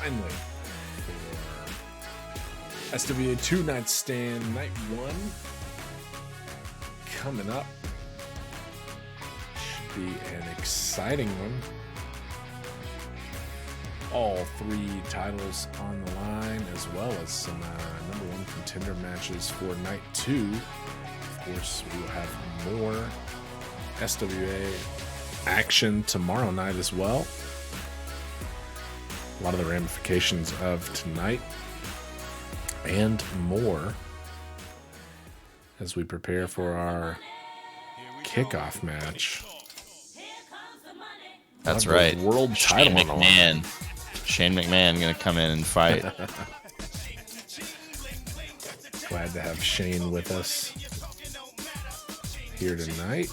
finally, for SWA 2-night stand, night 1 coming up. Should be an exciting one. All 3 titles on the line, as well as some number 1 contender matches for night 2. Of course, we will have more SWA action tomorrow night as well. A lot of the ramifications of tonight and more as we prepare for our kickoff match. That's right. World title Shane McMahon. Shane McMahon going to come in and fight. Glad to have Shane with us here tonight.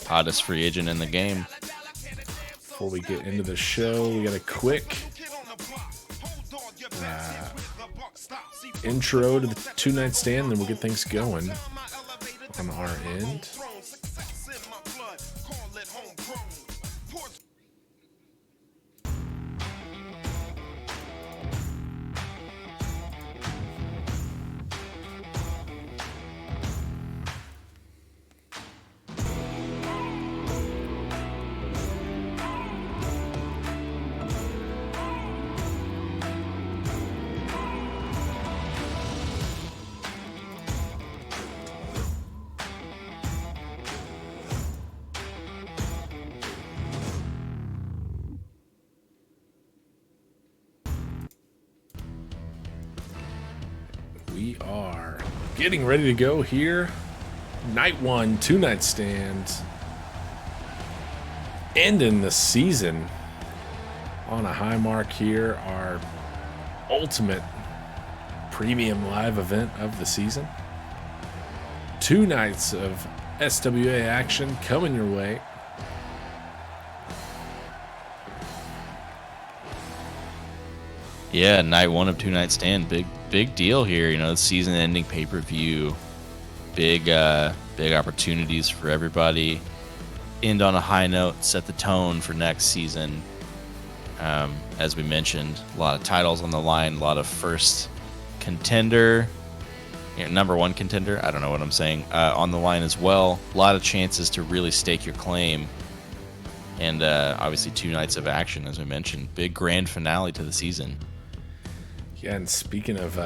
Hottest free agent in the game. Before we get into the show, we got a quick intro to the 2-night stand, then we'll get things going on our end. We are getting ready to go here. Night 1, 2-night stand. Ending the season on a high mark here. Our ultimate premium live event of the season. 2 nights of SWA action coming your way. Yeah, night 1 of 2-night stand. Big deal here. You know, the season-ending pay-per-view. Big opportunities for everybody. End on a high note. Set the tone for next season. As we mentioned, a lot of titles on the line. A lot of first contender, number 1 contender. I don't know what I'm saying. On the line as well. A lot of chances to really stake your claim. And obviously 2 nights of action, as we mentioned. Big grand finale to the season. Yeah, and speaking of,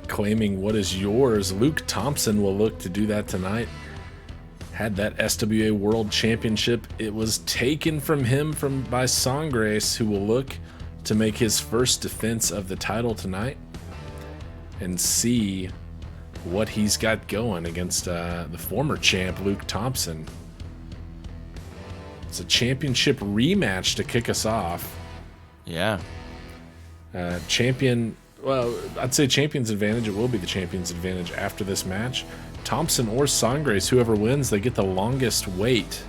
claiming what is yours, Luke Thompson will look to do that tonight. Had that SWA World Championship. It was taken from him by Songgrace, who will look to make his first defense of the title tonight and see what he's got going against the former champ, Luke Thompson. It's a championship rematch to kick us off. Yeah. I'd say champion's advantage. It will be the champion's advantage after this match. Thompson or Songgrace, whoever wins, they get the longest wait,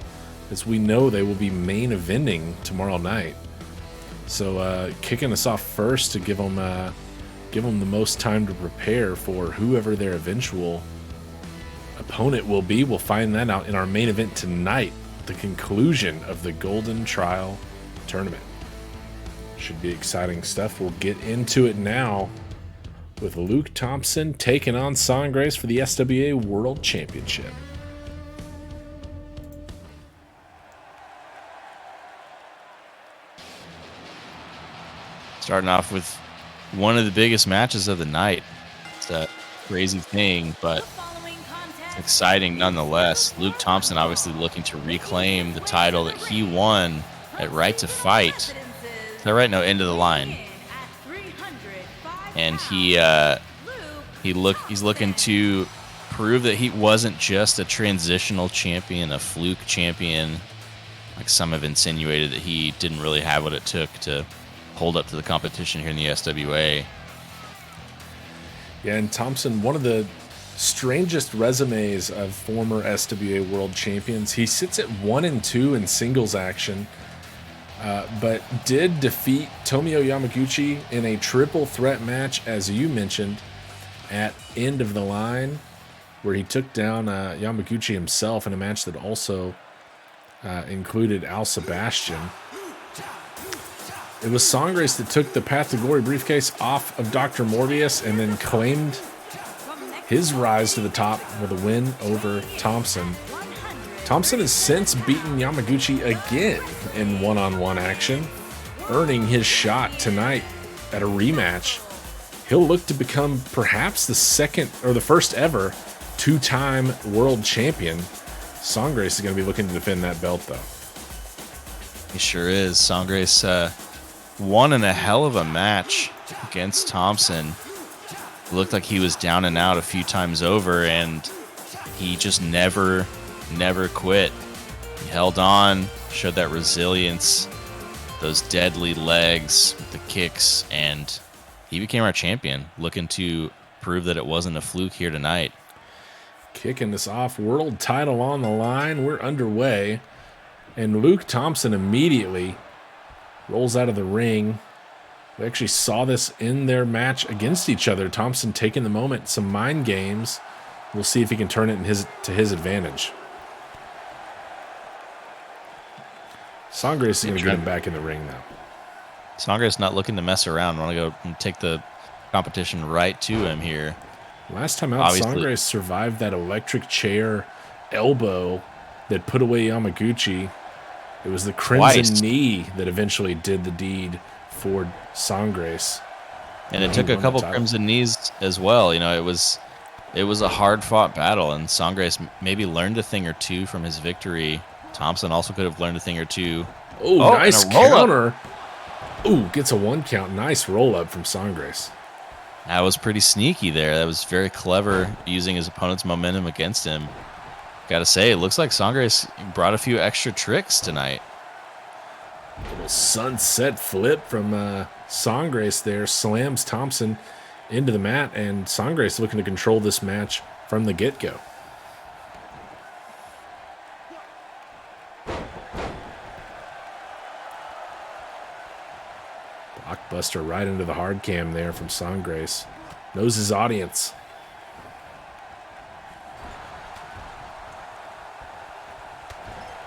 as we know they will be main eventing tomorrow night. So kicking us off first to give them the most time to prepare for whoever their eventual opponent will be. We'll find that out in our main event tonight, the conclusion of the Golden Trial Tournament. Should be exciting stuff. We'll get into it now with Luke Thompson taking on Songgrace for the SWA World Championship. Starting off with one of the biggest matches of the night. It's a crazy thing, but it's exciting nonetheless. Luke Thompson obviously looking to reclaim the title that he won at Right to Fight. Is that right? No, End of the Line. And he's looking to prove that he wasn't just a transitional champion, a fluke champion, like some have insinuated, that he didn't really have what it took to hold up to the competition here in the SWA. Yeah, and Thompson, one of the strangest resumes of former SWA world champions. He sits at 1-2 in singles action, but did defeat Tomio Yamaguchi in a triple threat match, as you mentioned, at End of the Line, where he took down Yamaguchi himself in a match that also included Al Sebastian. It was Sangres that took the Path to Glory briefcase off of Dr. Morbius and then claimed his rise to the top with a win over Thompson. Thompson has since beaten Yamaguchi again in one-on-one action, earning his shot tonight at a rematch. He'll look to become perhaps the second or the first ever two-time world champion. Sangres is going to be looking to defend that belt, though. He sure is. Sangres won in a hell of a match against Thompson. Looked like he was down and out a few times over, and he just never quit. He held on, showed that resilience, those deadly legs, the kicks, and he became our champion, looking to prove that it wasn't a fluke here tonight. Kicking us off, world title on the line. We're underway, and Luke Thompson immediately rolls out of the ring. We actually saw this in their match against each other. Thompson taking the moment, some mind games. We'll see if he can turn it to his advantage. Sangres is going to get him back in the ring now. Sangres not looking to mess around. I want to go and take the competition right to him here. Last time out, Sangres survived that electric chair elbow that put away Yamaguchi. It was the crimson knee that eventually did the deed for Sangres. And it took a couple crimson knees as well. You know, it was a hard-fought battle, and Sangres maybe learned a thing or two from his victory. Thompson also could have learned a thing or two. Oh, nice counter. Ooh, gets a 1 count. Nice roll-up from Sangres. That was pretty sneaky there. That was very clever, using his opponent's momentum against him. Gotta say, it looks like Sangres brought a few extra tricks tonight. Little sunset flip from Sangres there. Slams Thompson into the mat, and Sangres looking to control this match from the get-go. Blockbuster right into the hard cam there from Sangres. Knows his audience.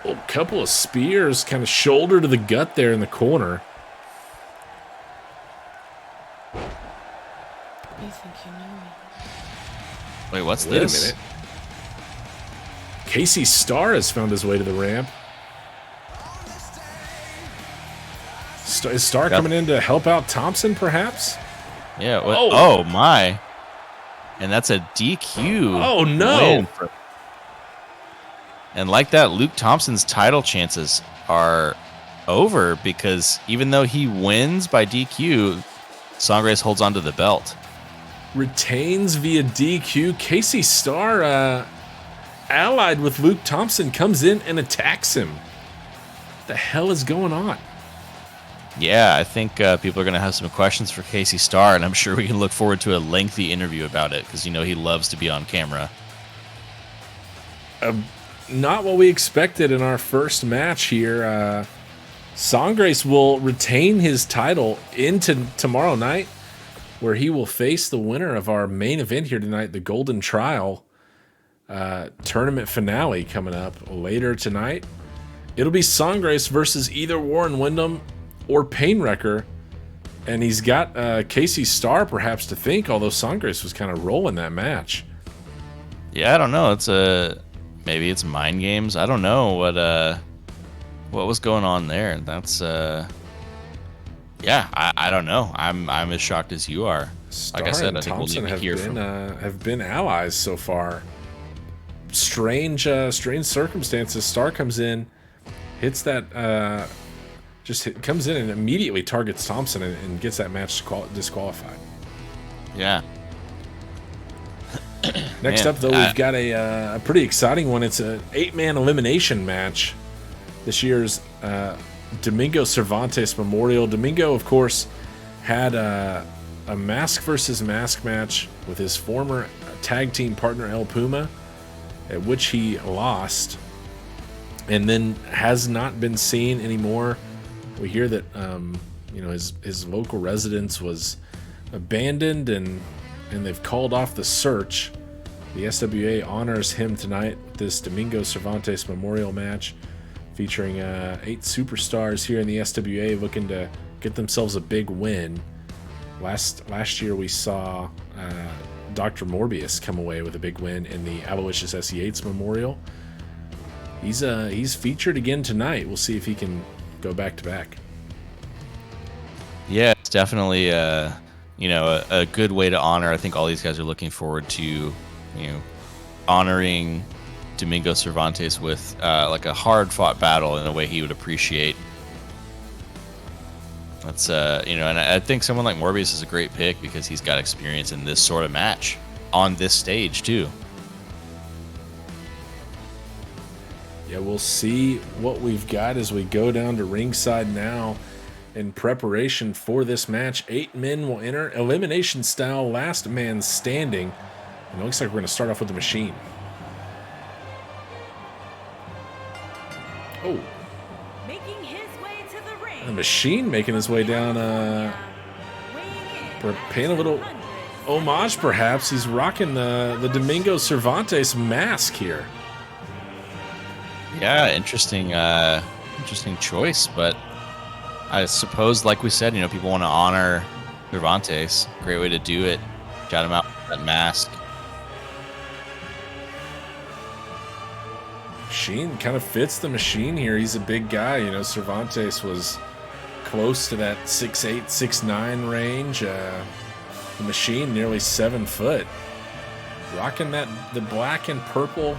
Oh, couple of spears, kind of shoulder to the gut there in the corner. You think you know me? Wait, what's Wait this? a minute. Casey Starr has found his way to the ramp. Is Starr coming in to help out Thompson, perhaps? Yeah. Oh, my. And that's a DQ. Oh, no. And like that, Luke Thompson's title chances are over because even though he wins by DQ, Sangres holds onto the belt. Retains via DQ. Casey Starr, allied with Luke Thompson, comes in and attacks him. What the hell is going on? Yeah, I think people are going to have some questions for Casey Starr, and I'm sure we can look forward to a lengthy interview about it because, you know, he loves to be on camera. Not what we expected in our first match here. Sangres will retain his title into tomorrow night, where he will face the winner of our main event here tonight, the Golden Trial tournament finale coming up later tonight. It'll be Sangres versus either Warren Windham or Painwrecker, and he's got Casey Starr perhaps to think, although Sangres was kind of rolling that match. Yeah, I don't know. Maybe it's mind games. I don't know what was going on there. That's I don't know. I'm as shocked as you are. Starr like I said, and I think we'll Thompson need to hear from have been allies so far. Strange circumstances. Starr comes in, hits that. Comes in and immediately targets Thompson and gets that match disqualified. Yeah. Next up, though, we've got a pretty exciting one. It's an 8-man elimination match. This year's Domingo Cervantes Memorial. Domingo, of course, had a mask versus mask match with his former tag team partner El Puma, at which he lost, and then has not been seen anymore. We hear that his local residence was abandoned, and they've called off the search. The SWA honors him tonight with this Domingo Cervantes Memorial match, featuring 8 superstars here in the SWA looking to get themselves a big win. Last year we saw Dr. Morbius come away with a big win in the Aloysius S. Yates Memorial. He's featured again tonight. We'll see if he can go back to back. Yeah, it's definitely a good way to honor. I think all these guys are looking forward to, honoring Domingo Cervantes with like a hard fought battle in a way he would appreciate. That's and I think someone like Morbius is a great pick because he's got experience in this sort of match on this stage too. Yeah, we'll see what we've got as we go down to ringside now in preparation for this match. 8 men will enter, elimination style, last man standing. And it looks like we're going to start off with the Machine. Oh. Making his way to the ring. The Machine making his way down, paying a little homage perhaps. He's rocking the Domingo Cervantes mask here. Yeah, interesting choice, but I suppose, like we said, people want to honor Cervantes. Great way to do it. Shout him out with that mask. Machine kind of fits the Machine here. He's a big guy. Cervantes was close to that 6'8", 6'9" range. The Machine nearly 7 foot. Rocking the black and purple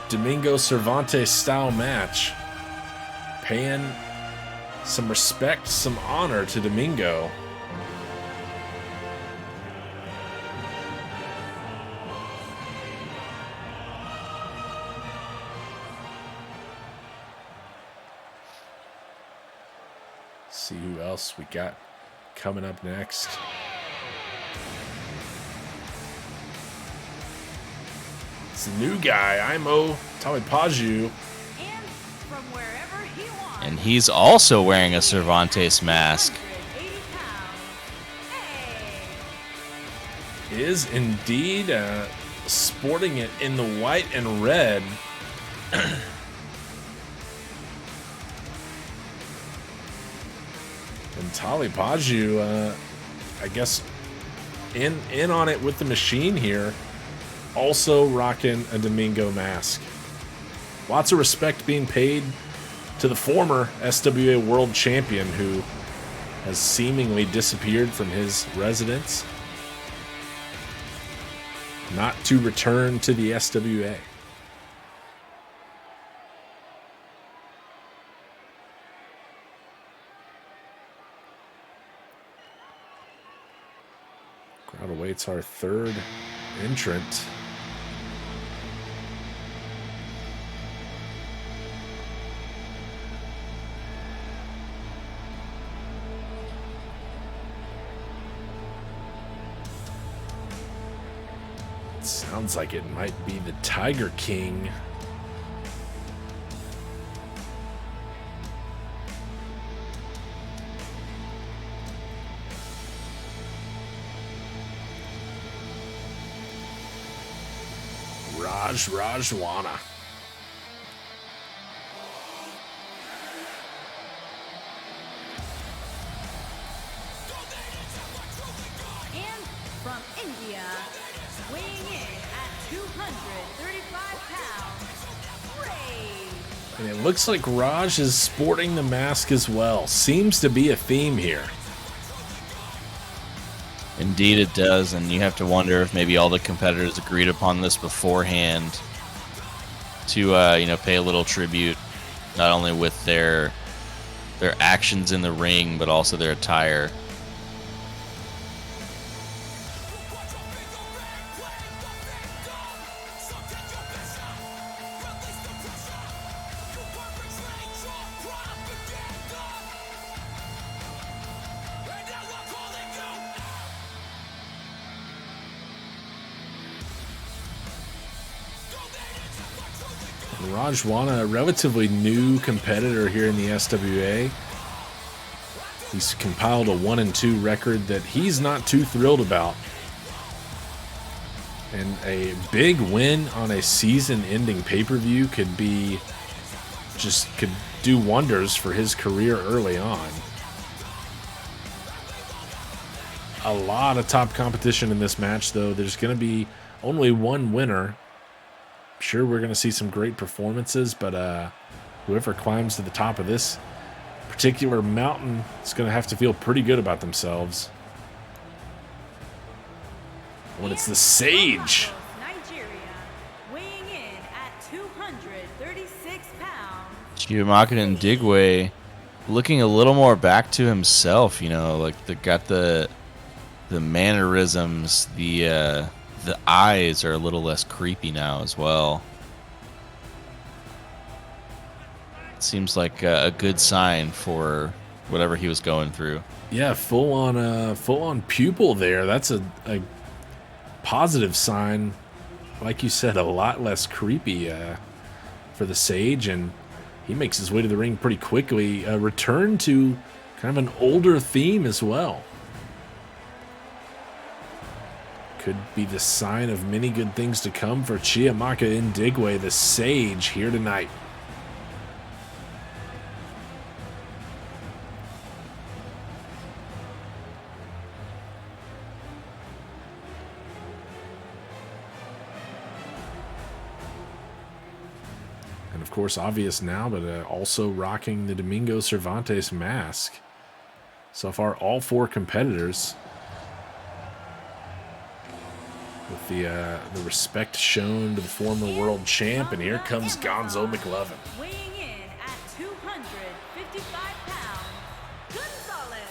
Domingo Cervantes style match. Paying some respect, some honor to Domingo. See who else we got coming up next. It's the new guy, Imo Talipaju. And from wherever he wants. And he's also wearing a Cervantes mask. 180 pounds. Hey. Is indeed sporting it in the white and red. And Talipaju, I guess, in on it with the Machine here. Also rocking a Domingo mask. Lots of respect being paid to the former SWA World Champion who has seemingly disappeared from his residence, not to return to the SWA. Crowd awaits our third entrant. Sounds like it might be the Tiger King. Rajwana. And from India, weighing in at 235 pounds, Ray. And it looks like Raj is sporting the mask as well. Seems to be a theme here. Indeed it does, and you have to wonder if maybe all the competitors agreed upon this beforehand to pay a little tribute, not only with their actions in the ring, but also their attire. Rajwana, a relatively new competitor here in the SWA. He's compiled a 1-2 record that he's not too thrilled about. And a big win on a season-ending pay-per-view could do wonders for his career early on. A lot of top competition in this match, though. There's going to be only one winner. Sure, we're going to see some great performances, but whoever climbs to the top of this particular mountain is going to have to feel pretty good about themselves. When it's the Sage. Nigeria, weighing in at 236 pounds. Chiamaka Ndigwe looking a little more back to himself, you know, like got the mannerisms, the eyes are a little less creepy now as well. Seems like a good sign for whatever he was going through. Yeah, full on pupil there. That's a positive sign. Like you said, a lot less creepy for the Sage, and he makes his way to the ring pretty quickly. A return to kind of an older theme as well. Could be the sign of many good things to come for Chiamaka Ndigwe, the Sage, here tonight. And of course, obvious now, but also rocking the Domingo Cervantes mask. So far, all four competitors with the respect shown to the former world champ, and here comes Gonzo McLovin. Weighing in at 255 pounds, Gonzalez.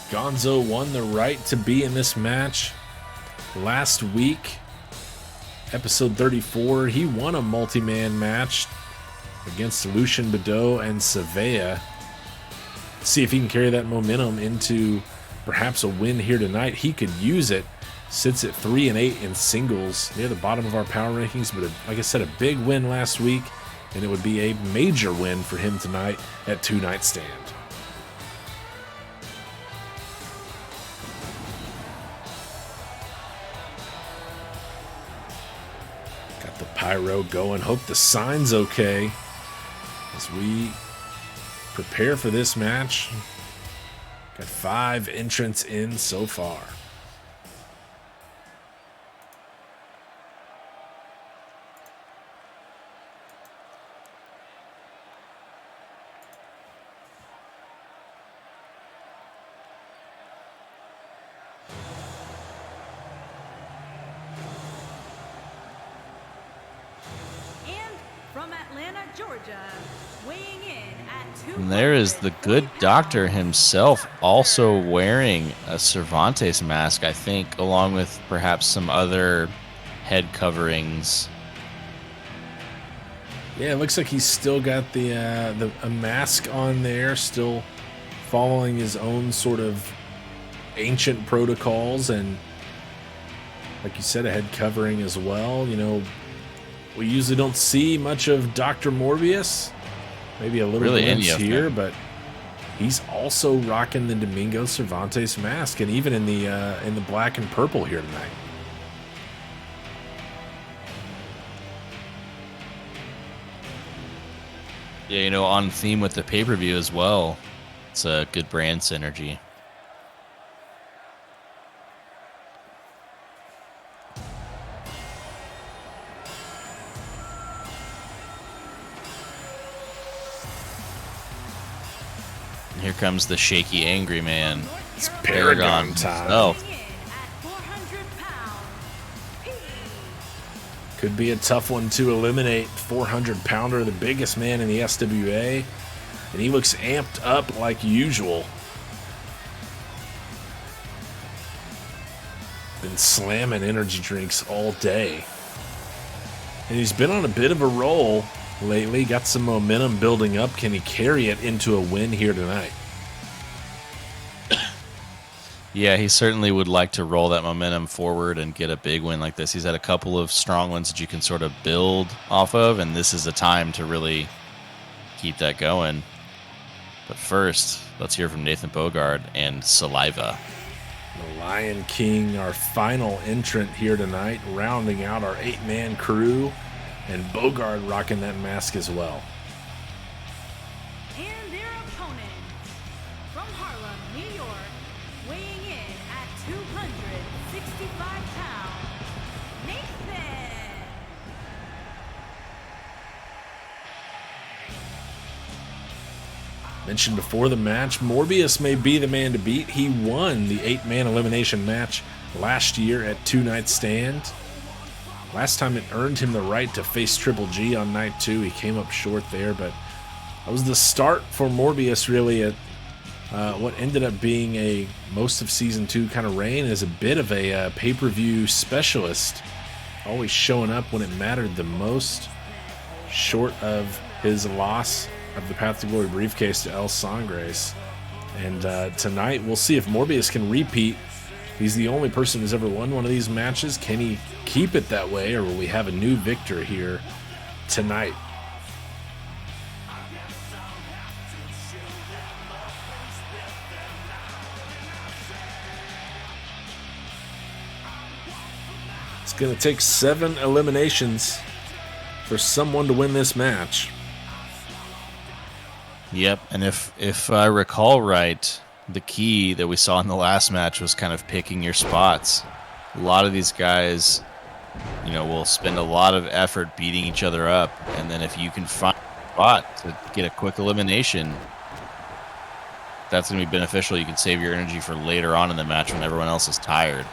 Gonzo won the right to be in this match last week. Episode 34, he won a multi-man match against Lucian Bedeau and Savea. See if he can carry that momentum into perhaps a win here tonight. He could use it. Sits at 3-8 in singles, near the bottom of our power rankings, but like I said, a big win last week, and it would be a major win for him tonight at Two Night Stand. Got the pyro going. Hope the sign's okay as we prepare for this match. Got 5 entrants in so far. And from Atlanta, Georgia, weighing in at And there is the good doctor himself, also wearing a Cervantes mask, I think, along with perhaps some other head coverings. Yeah, it looks like he's still got a mask on there, still following his own sort of ancient protocols, and like you said, a head covering as well. You know, we usually don't see much of Dr. Morbius. Maybe a little Really glimpse any of here, them. but he's also rocking the Domingo Cervantes mask, and even in the black and purple here tonight. Yeah, you know, on theme with the pay-per-view as well. It's a good brand synergy. And here comes the shaky, angry man. It's Paragon time. Oh, weighing in at 400 pounds, P. Could be a tough one to eliminate. 400-pounder, the biggest man in the SWA. And he looks amped up like usual. Been slamming energy drinks all day. And he's been on a bit of a roll lately. Got some momentum building up. Can he carry it into a win here tonight? yeah, he certainly would like to roll that momentum forward and get a big win like this. He's had a couple of strong ones that you can sort of build off of, and this is a time to really keep that going. But first, let's hear from Nathan Bogard and Saliva. The Lion King, our final entrant here tonight, rounding out our 8-man crew. And Bogard rocking that mask as well. And their opponent from Harlem, weighing in at 265 pounds, Nathan. Mentioned before the match, Morbius may be the man to beat. He won the 8-man elimination match last year at 2 Night Stand. Last time it earned him the right to face Triple G on night 2. He came up short there, but that was the start for Morbius really at what ended up being a most of Season 2 kind of reign as a bit of a pay-per-view specialist. Always showing up when it mattered the most, short of his loss of the Path to Glory briefcase to El Sangres. And tonight we'll see if Morbius can repeat. He's the only person who's ever won one of these matches. Can he keep it that way, or will we have a new victor here tonight? It's going to take 7 eliminations for someone to win this match. Yep, and if I recall right, the key that we saw in the last match was kind of picking your spots. A lot of these guys, will spend a lot of effort beating each other up, and then if you can find a spot to get a quick elimination, that's going to be beneficial. You can save your energy for later on in the match when everyone else is tired.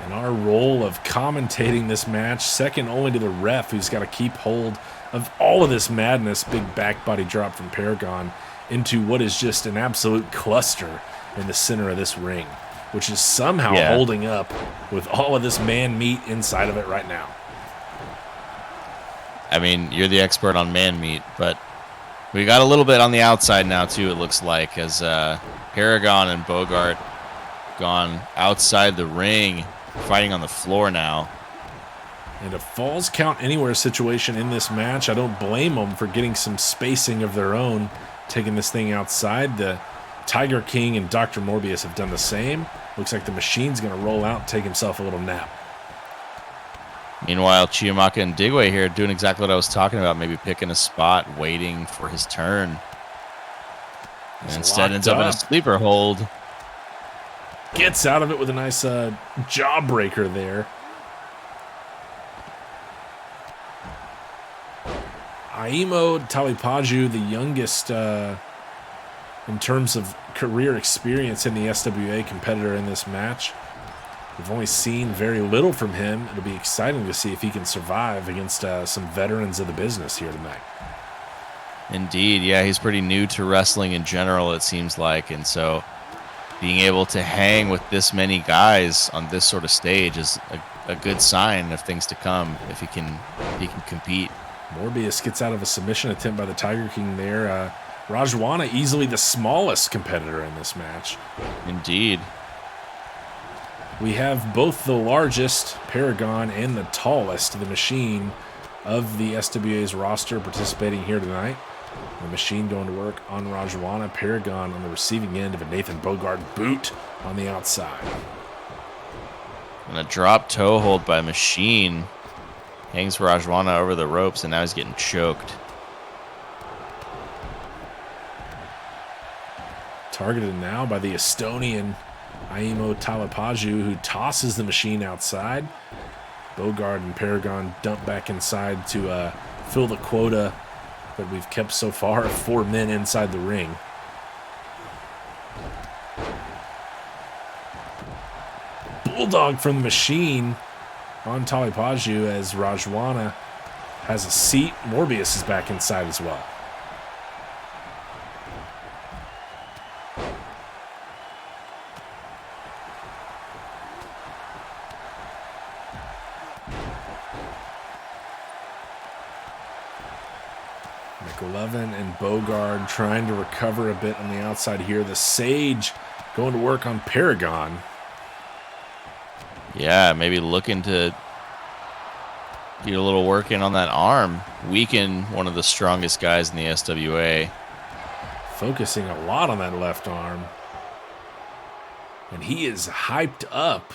And our role of commentating this match, second only to the ref, who's got to keep hold of all of this madness. Big back body drop from Paragon into what is just an absolute cluster in the center of this ring, which is somehow holding up with all of this man meat inside of it right now. I mean, you're the expert on man meat, but we got a little bit on the outside now too, it looks like, as Paragon and Bogart gone outside the ring, fighting on the floor now. And a falls count anywhere situation in this match. I don't blame them for getting some spacing of their own, taking this thing outside. The Tiger King and Dr. Morbius have done the same. Looks like the Machine's going to roll out and take himself a little nap. Meanwhile, Chiyamaka and Digwe here doing exactly what I was talking about, maybe picking a spot, waiting for his turn. And instead ends up in a sleeper hold. Gets out of it with a nice jawbreaker there. Aimo Talipaju, the youngest in terms of career experience in the SWA competitor in this match. We've only seen very little from him. It'll be exciting to see if he can survive against some veterans of the business here tonight. Indeed, yeah, he's pretty new to wrestling in general, it seems like, and so being able to hang with this many guys on this sort of stage is a good sign of things to come if he can compete. Morbius gets out of a submission attempt by the Tiger King there. Rajwana, easily the smallest competitor in this match. Indeed. We have both the largest, Paragon, and the tallest, the Machine, of the SWA's roster participating here tonight. The Machine going to work on Rajwana, Paragon on the receiving end of a Nathan Bogart boot on the outside. And a drop toe hold by Machine. Hangs Rajwana over the ropes, and now he's getting choked. Targeted now by the Estonian Aimo Talipaju, who tosses the Machine outside. Bogart and Paragon dump back inside to fill the quota that we've kept so far of 4 men inside the ring. Bulldog from the Machine on Talipaju as Rajwana has a seat. Morbius is back inside as well. McLovin and Bogard trying to recover a bit on the outside here. The Sage going to work on Paragon. Yeah, maybe looking to get a little work in on that arm. Weaken one of the strongest guys in the SWA. Focusing a lot on that left arm. And he is hyped up.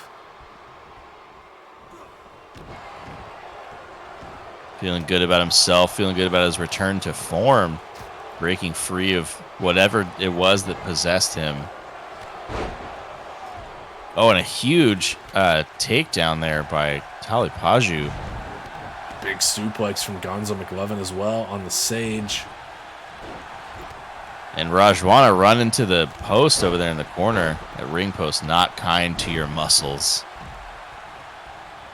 Feeling good about himself, feeling good about his return to form. Breaking free of whatever it was that possessed him. Oh, and a huge takedown there by Talipaju. Big suplex from Gonzo McLovin as well on the Sage. And Rajwana run into the post over there in the corner. That ring post not kind to your muscles.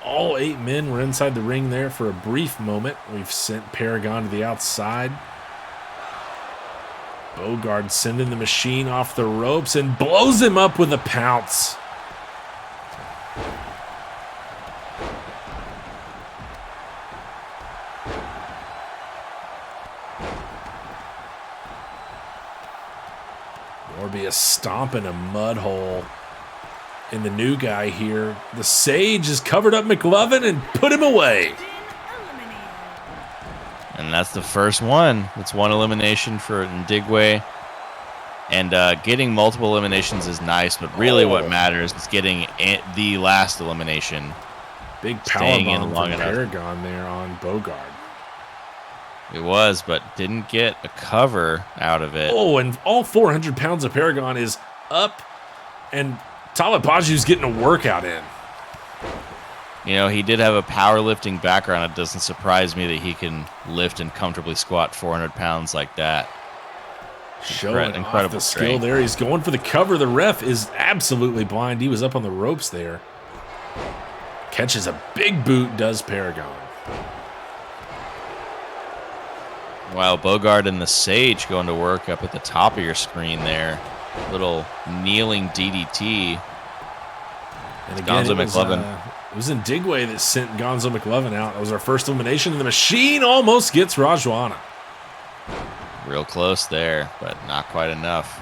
All 8 men were inside the ring there for a brief moment. We've sent Paragon to the outside. Bogard sending the Machine off the ropes and blows him up with a pounce. Morbius stomping a mud hole in the new guy here. The Sage has covered up McLovin and put him away. And that's the first one. It's one elimination for Ndigwe. And getting multiple eliminations is nice, but really what matters is getting the last elimination. Big powerbomb from Paragon there on Bogard. It was, but didn't get a cover out of it. Oh, and all 400 pounds of Paragon is up, and Talapaju's getting a workout in. You know, he did have a powerlifting background. It doesn't surprise me that he can lift and comfortably squat 400 pounds like that. Showing off the skill there. He's going for the cover. The ref is absolutely blind. He was up on the ropes there. Catches a big boot, does Paragon. While Bogard and the Sage going to work up at the top of your screen there. Little kneeling DDT. And again, Gonzo McLovin. It was Ndigwe that sent Gonzo McLovin out. That was our first elimination. The Machine almost gets Rajwana. Real close there, but not quite enough.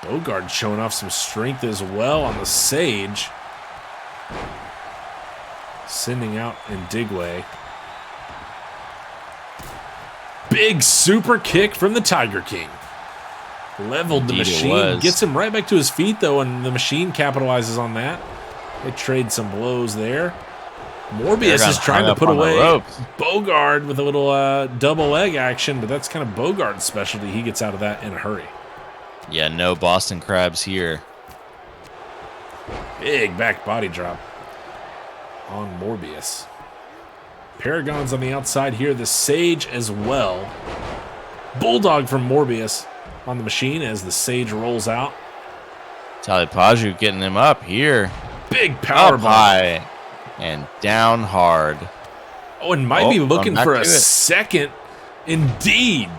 Bogard showing off some strength as well on the Sage. Sending out Ndigwe. Big super kick from the Tiger King. Leveled the Machine. Gets him right back to his feet, though, and the Machine capitalizes on that. They trade some blows there. Morbius is trying to put away Bogard with a little double leg action, but that's kind of Bogard's specialty. He gets out of that in a hurry. Yeah, no Boston Crabs here. Big back body drop on Morbius. Paragon's on the outside here. The Sage as well. Bulldog from Morbius on the Machine as the Sage rolls out. Talipaju getting him up here. Big power high and down hard. Oh, and might be looking for a second. Indeed.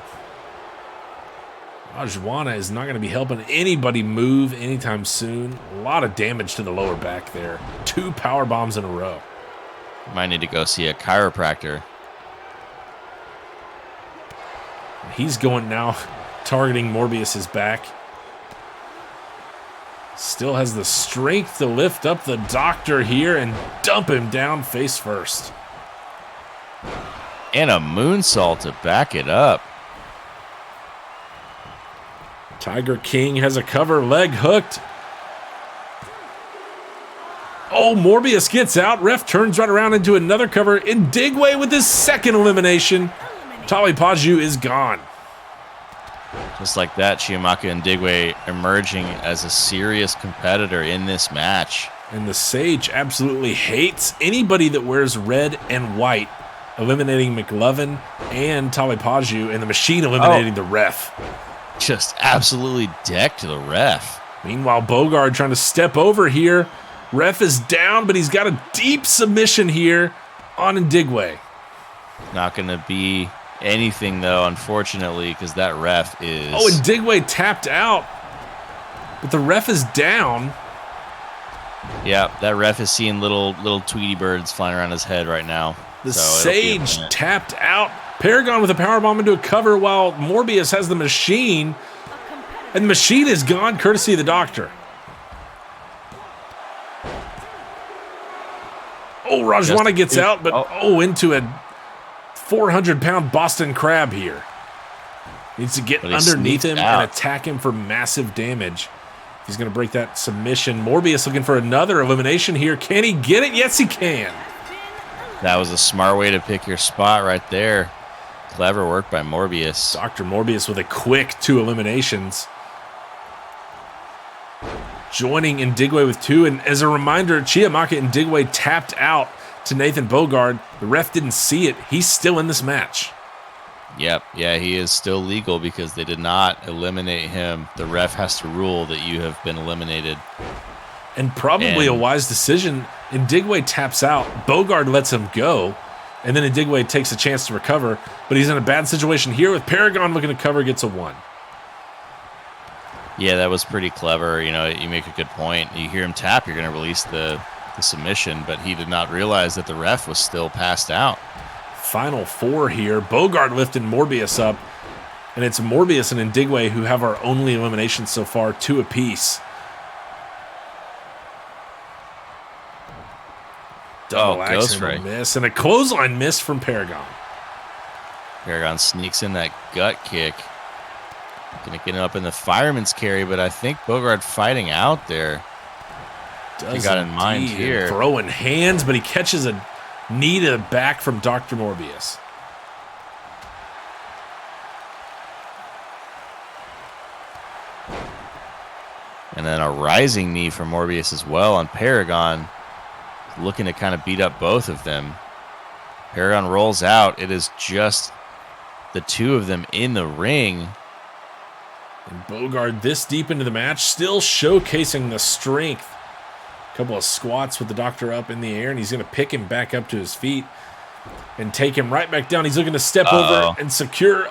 Rajwana is not going to be helping anybody move anytime soon. A lot of damage to the lower back there. 2 power bombs in a row. Might need to go see a chiropractor. He's going now, targeting Morbius's back. Still has the strength to lift up the Doctor here and dump him down face first. And a moonsault to back it up. Tiger King has a cover, leg hooked. Oh, Morbius gets out. Ref turns right around into another cover. Ndigwe with his second elimination. Talipaju is gone. Just like that, Chiamaka Ndigwe emerging as a serious competitor in this match. And the Sage absolutely hates anybody that wears red and white, eliminating McLovin and Talipaju, and the Machine eliminating the ref. Just absolutely decked the ref. Meanwhile, Bogard trying to step over here. Ref is down, but he's got a deep submission here on Ndigwe. Not going to be anything, though, unfortunately, because that ref is... Oh, Ndigwe tapped out, but the ref is down. Yeah, that ref is seeing little Tweety birds flying around his head right now. The Sage tapped out. Paragon with a powerbomb into a cover while Morbius has the Machine. And the Machine is gone, courtesy of the Doctor. Oh, Rajwana gets out, but into a 400-pound Boston Crab here. Needs to get underneath him and attack him for massive damage. He's going to break that submission. Morbius looking for another elimination here. Can he get it? Yes, he can. That was a smart way to pick your spot right there. Clever work by Morbius. Dr. Morbius with a quick 2 eliminations. joining Ndigwe with 2. And as a reminder, Chiamaka Ndigwe tapped out to Nathan Bogard. The ref didn't see it. He's still in this match. Yep. Yeah, he is still legal because they did not eliminate him. The ref has to rule that you have been eliminated. And probably a wise decision. Ndigwe taps out. Bogard lets him go. And then Ndigwe takes a chance to recover. But he's in a bad situation here with Paragon looking to cover, gets a 1. Yeah, that was pretty clever. You know, you make a good point. You hear him tap, you're going to release the submission. But he did not realize that the ref was still passed out. Final 4 here. Bogard lifting Morbius up. And it's Morbius and Ndigwe who have our only eliminations so far, 2 apiece. Double Ghost action Ray. miss. And a clothesline miss from Paragon. Paragon sneaks in that gut kick. Gonna get him up in the fireman's carry, but I think Bogard fighting out there. He got in mind indeed. here. Throwing hands, but he catches a knee to the back from Dr. Morbius. And then a rising knee from Morbius as well on Paragon. Looking to kind of beat up both of them. Paragon rolls out. It is just the 2 of them in the ring. And Bogard this deep into the match, still showcasing the strength. A couple of squats with the Doctor up in the air, and he's going to pick him back up to his feet and take him right back down. He's looking to step over and secure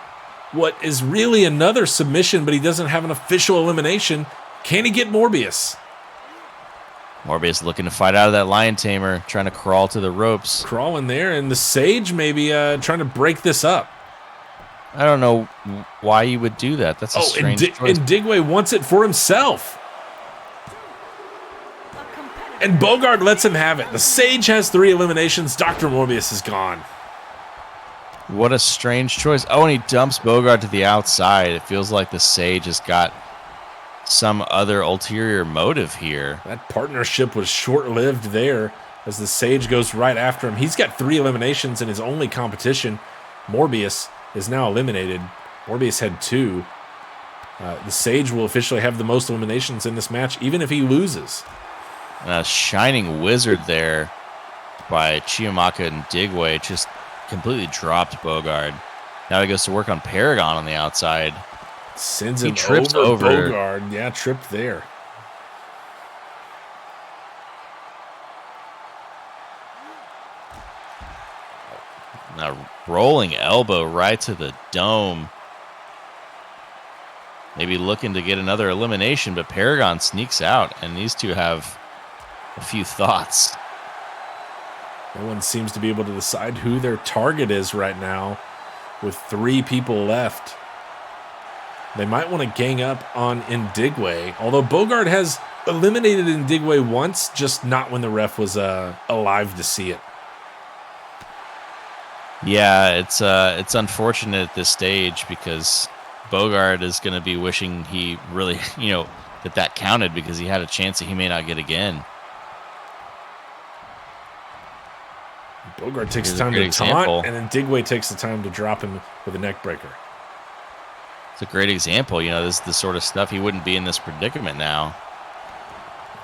what is really another submission, but he doesn't have an official elimination. Can he get Morbius? Morbius looking to fight out of that lion tamer, trying to crawl to the ropes. Crawling there, and the Sage maybe trying to break this up. I don't know why you would do that. That's a strange choice. And Ndigwe wants it for himself. And Bogard lets him have it. The Sage has 3 eliminations. Dr. Morbius is gone. What a strange choice. Oh, and he dumps Bogard to the outside. It feels like the Sage has got some other ulterior motive here. That partnership was short-lived there as the Sage goes right after him. He's got 3 eliminations in his only competition. Morbius is now eliminated. Morbius had 2. The Sage will officially have the most eliminations in this match, even if he loses. And a shining wizard there by Chiamaka and Ndigwe just completely dropped Bogard. Now he goes to work on Paragon on the outside. Sends He him trips over over. Bogard. Yeah, tripped there. Now rolling elbow right to the dome. Maybe looking to get another elimination, but Paragon sneaks out, and these 2 have a few thoughts. No one seems to be able to decide who their target is right now with 3 people left. They might want to gang up on Ndigwe, although Bogard has eliminated Ndigwe once, just not when the ref was alive to see it. Yeah, it's unfortunate at this stage because Bogard is going to be wishing he really, that counted because he had a chance that he may not get again. Bogard takes the time to taunt, and then Ndigwe takes the time to drop him with a neck breaker. It's a great example. This is the sort of stuff he wouldn't be in this predicament now.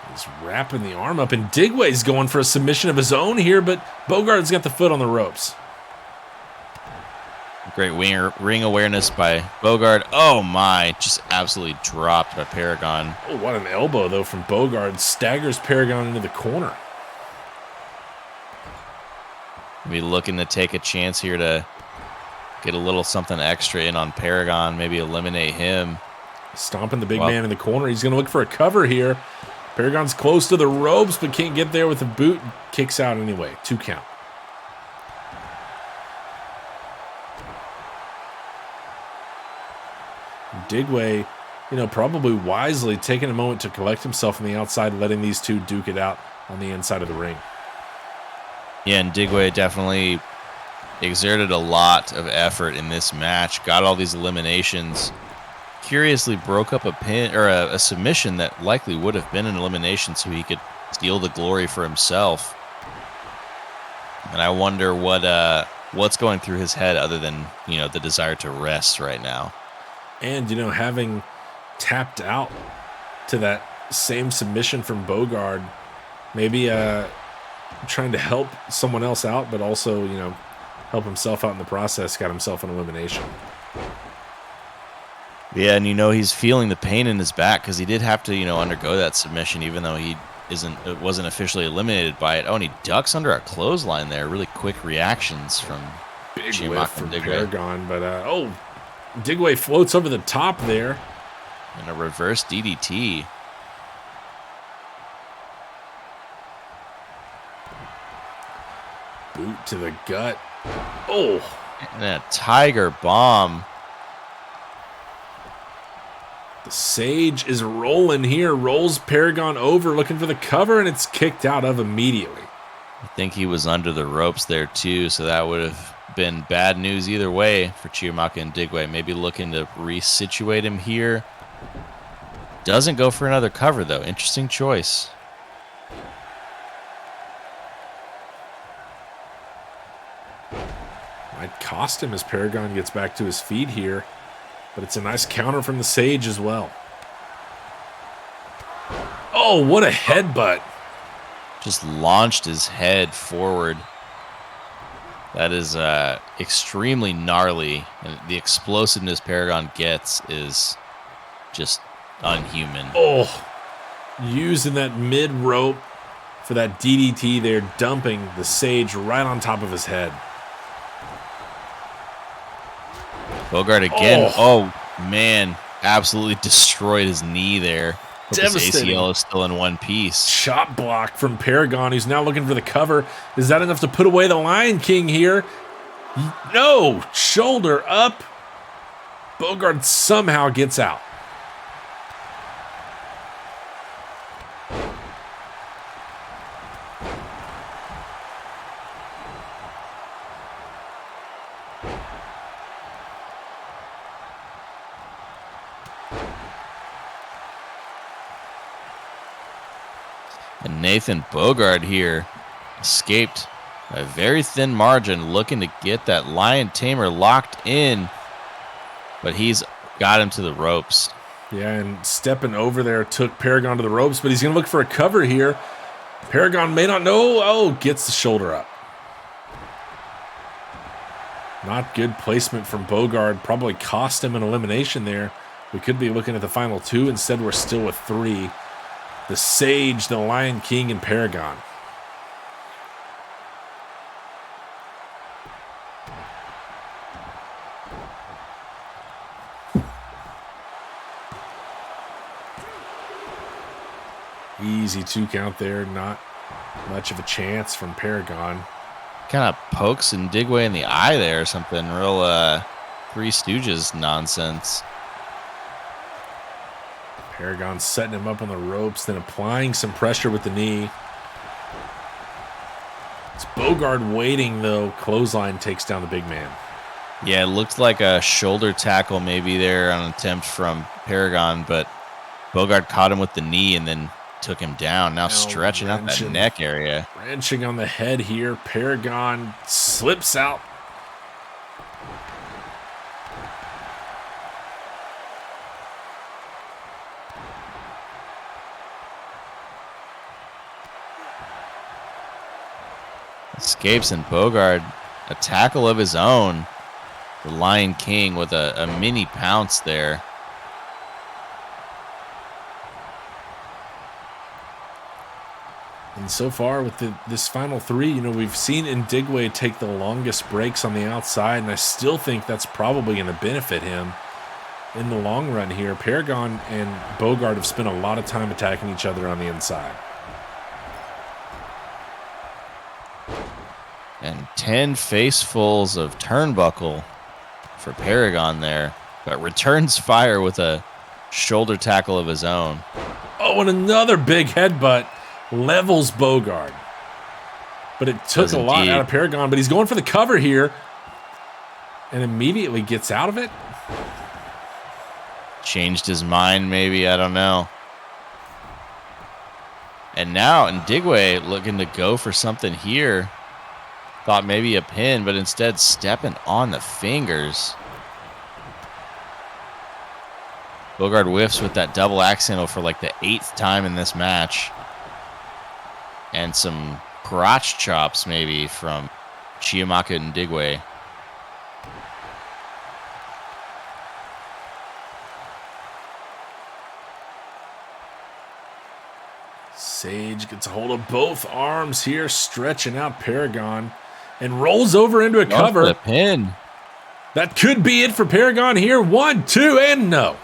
He's wrapping the arm up, and Ndigwe's going for a submission of his own here, but Bogard's got the foot on the ropes. Great ring awareness by Bogard. Oh my, just absolutely dropped by Paragon. Oh, what an elbow, though, from Bogard. Staggers Paragon into the corner. Maybe looking to take a chance here to get a little something extra in on Paragon, maybe eliminate him. Stomping the big man in the corner. He's going to look for a cover here. Paragon's close to the ropes, but can't get there with the boot. Kicks out anyway. 2 count. Ndigwe, probably wisely taking a moment to collect himself on the outside, letting these 2 duke it out on the inside of the ring. Yeah, and Ndigwe definitely exerted a lot of effort in this match. Got all these eliminations. Curiously broke up a pin or a submission that likely would have been an elimination, so he could steal the glory for himself. And I wonder what's going through his head other than the desire to rest right now. And having tapped out to that same submission from Bogard. Maybe trying to help someone else out, but also, help himself out in the process. Got himself an elimination. Yeah, and he's feeling the pain in his back because he did have to, undergo that submission, even though he wasn't officially eliminated by it. Oh, and he ducks under a clothesline there. Really quick reactions from Big Chiamaka whiff from and Digway. Paragon, but Digway floats over the top there. And a reverse DDT. Boot to the gut. Oh. And a Tiger Bomb. The Sage is rolling here. Rolls Paragon over, looking for the cover, and it's kicked out of immediately. I think he was under the ropes there, too, so that would have been bad news either way for Chiamaka and Digway. Maybe looking to resituate him here. Doesn't go for another cover, though. Interesting choice. Might cost him as Paragon gets back to his feet here. But it's a nice counter from the Sage as well. Oh, what a headbutt. Just launched his head forward. That is extremely gnarly. And the explosiveness Paragon gets is just unhuman. Oh, using that mid rope for that DDT there, dumping the Sage right on top of his head. Bogard again. Oh, man. Absolutely destroyed his knee there. His ACL is still in one piece. Chop block from Paragon, who's now looking for the cover. Is that enough to put away the Lion King here? No. Shoulder up. Bogard somehow gets out. And Nathan Bogard here escaped a very thin margin, looking to get that Lion Tamer locked in. But he's got him to the ropes. Yeah, and stepping over there took Paragon to the ropes, but he's going to look for a cover here. Paragon may not know. Oh, gets the shoulder up. Not good placement from Bogard. Probably cost him an elimination there. We could be looking at the final two. Instead, we're still with three. The Sage, the Lion King, and Paragon. Easy 2 count there. Not much of a chance from Paragon. Kind of pokes and Digway in the eye there or something. Real Three Stooges nonsense. Paragon setting him up on the ropes, then applying some pressure with the knee. It's Bogard waiting, though. Clothesline takes down the big man. Yeah, it looked like a shoulder tackle maybe there on an attempt from Paragon, but Bogard caught him with the knee and then took him down. Now stretching out that neck area. Wrenching on the head here. Paragon slips out. Escapes, and Bogard, a tackle of his own. The Lion King with a mini pounce there. And so far with this final three, we've seen Indigwe take the longest breaks on the outside, and I still think that's probably going to benefit him in the long run here. Paragon and Bogard have spent a lot of time attacking each other on the inside. And 10 facefuls of turnbuckle for Paragon there, but returns fire with a shoulder tackle of his own. Oh, and another big headbutt levels Bogard. But it took a lot out of Paragon, but he's going for the cover here and immediately gets out of it. Changed his mind, maybe, I don't know. And now Indigwe looking to go for something here. Thought maybe a pin, but instead stepping on the fingers. Bogard whiffs with that double axe handle for like the 8th time in this match. And some crotch chops maybe from Chiamaka and Ndigwe. Sage gets a hold of both arms here, stretching out Paragon, and rolls over into a cover. The pin. That could be it for Paragon here. 1, 2, and no.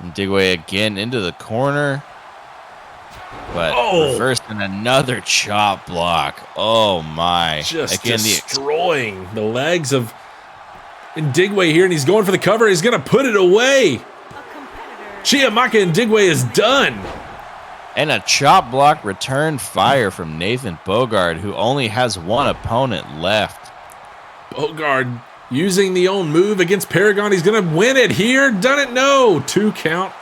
Ndigwe again into the corner. But reversed in another chop block. Oh my. Just again, destroying the legs of Ndigwe here, and he's going for the cover. He's going to put it away. Chiamaka Ndigwe is done. And a chop block return fire from Nathan Bogard, who only has one opponent left. Bogard using the own move against Paragon. He's going to win it here. Done it? No. 2 count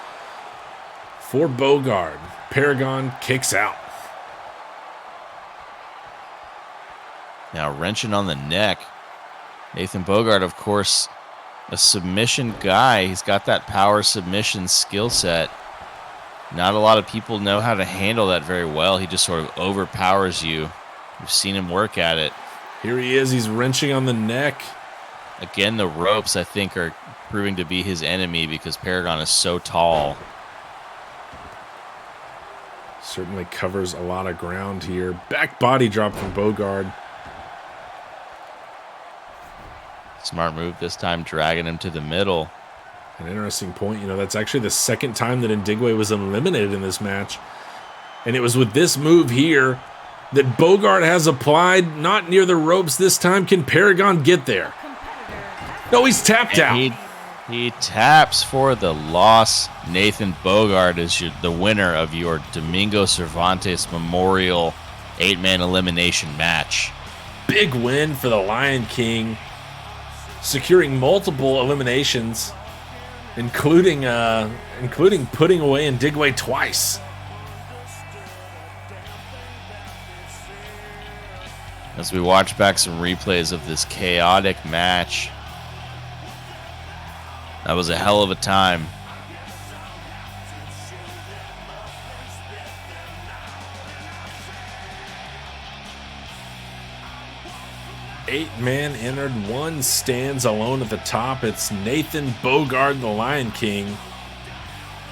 for Bogard. Paragon kicks out. Now wrenching on the neck. Nathan Bogard, of course, a submission guy. He's got that power submission skill set. Not a lot of people know how to handle that very well. He just sort of overpowers you. We've seen him work at it. Here he is. He's wrenching on the neck. Again, the ropes, I think, are proving to be his enemy because Paragon is so tall. Certainly covers a lot of ground here. Back body drop from Bogard. Smart move this time, dragging him to the middle. An interesting point. You know, that's actually the second time that Ndigwe was eliminated in this match. And it was with this move here that Bogard has applied, not near the ropes this time. Can Paragon get there? No, he's tapped out. He taps for the loss. Nathan Bogard is the winner of your Domingo Cervantes Memorial 8-man elimination match. Big win for the Lion King, securing multiple eliminations, including putting away Ndigwe twice. As we watch back some replays of this chaotic match, that was a hell of a time. Eight man entered, one stands alone at the top. It's Nathan Bogard, the Lion King.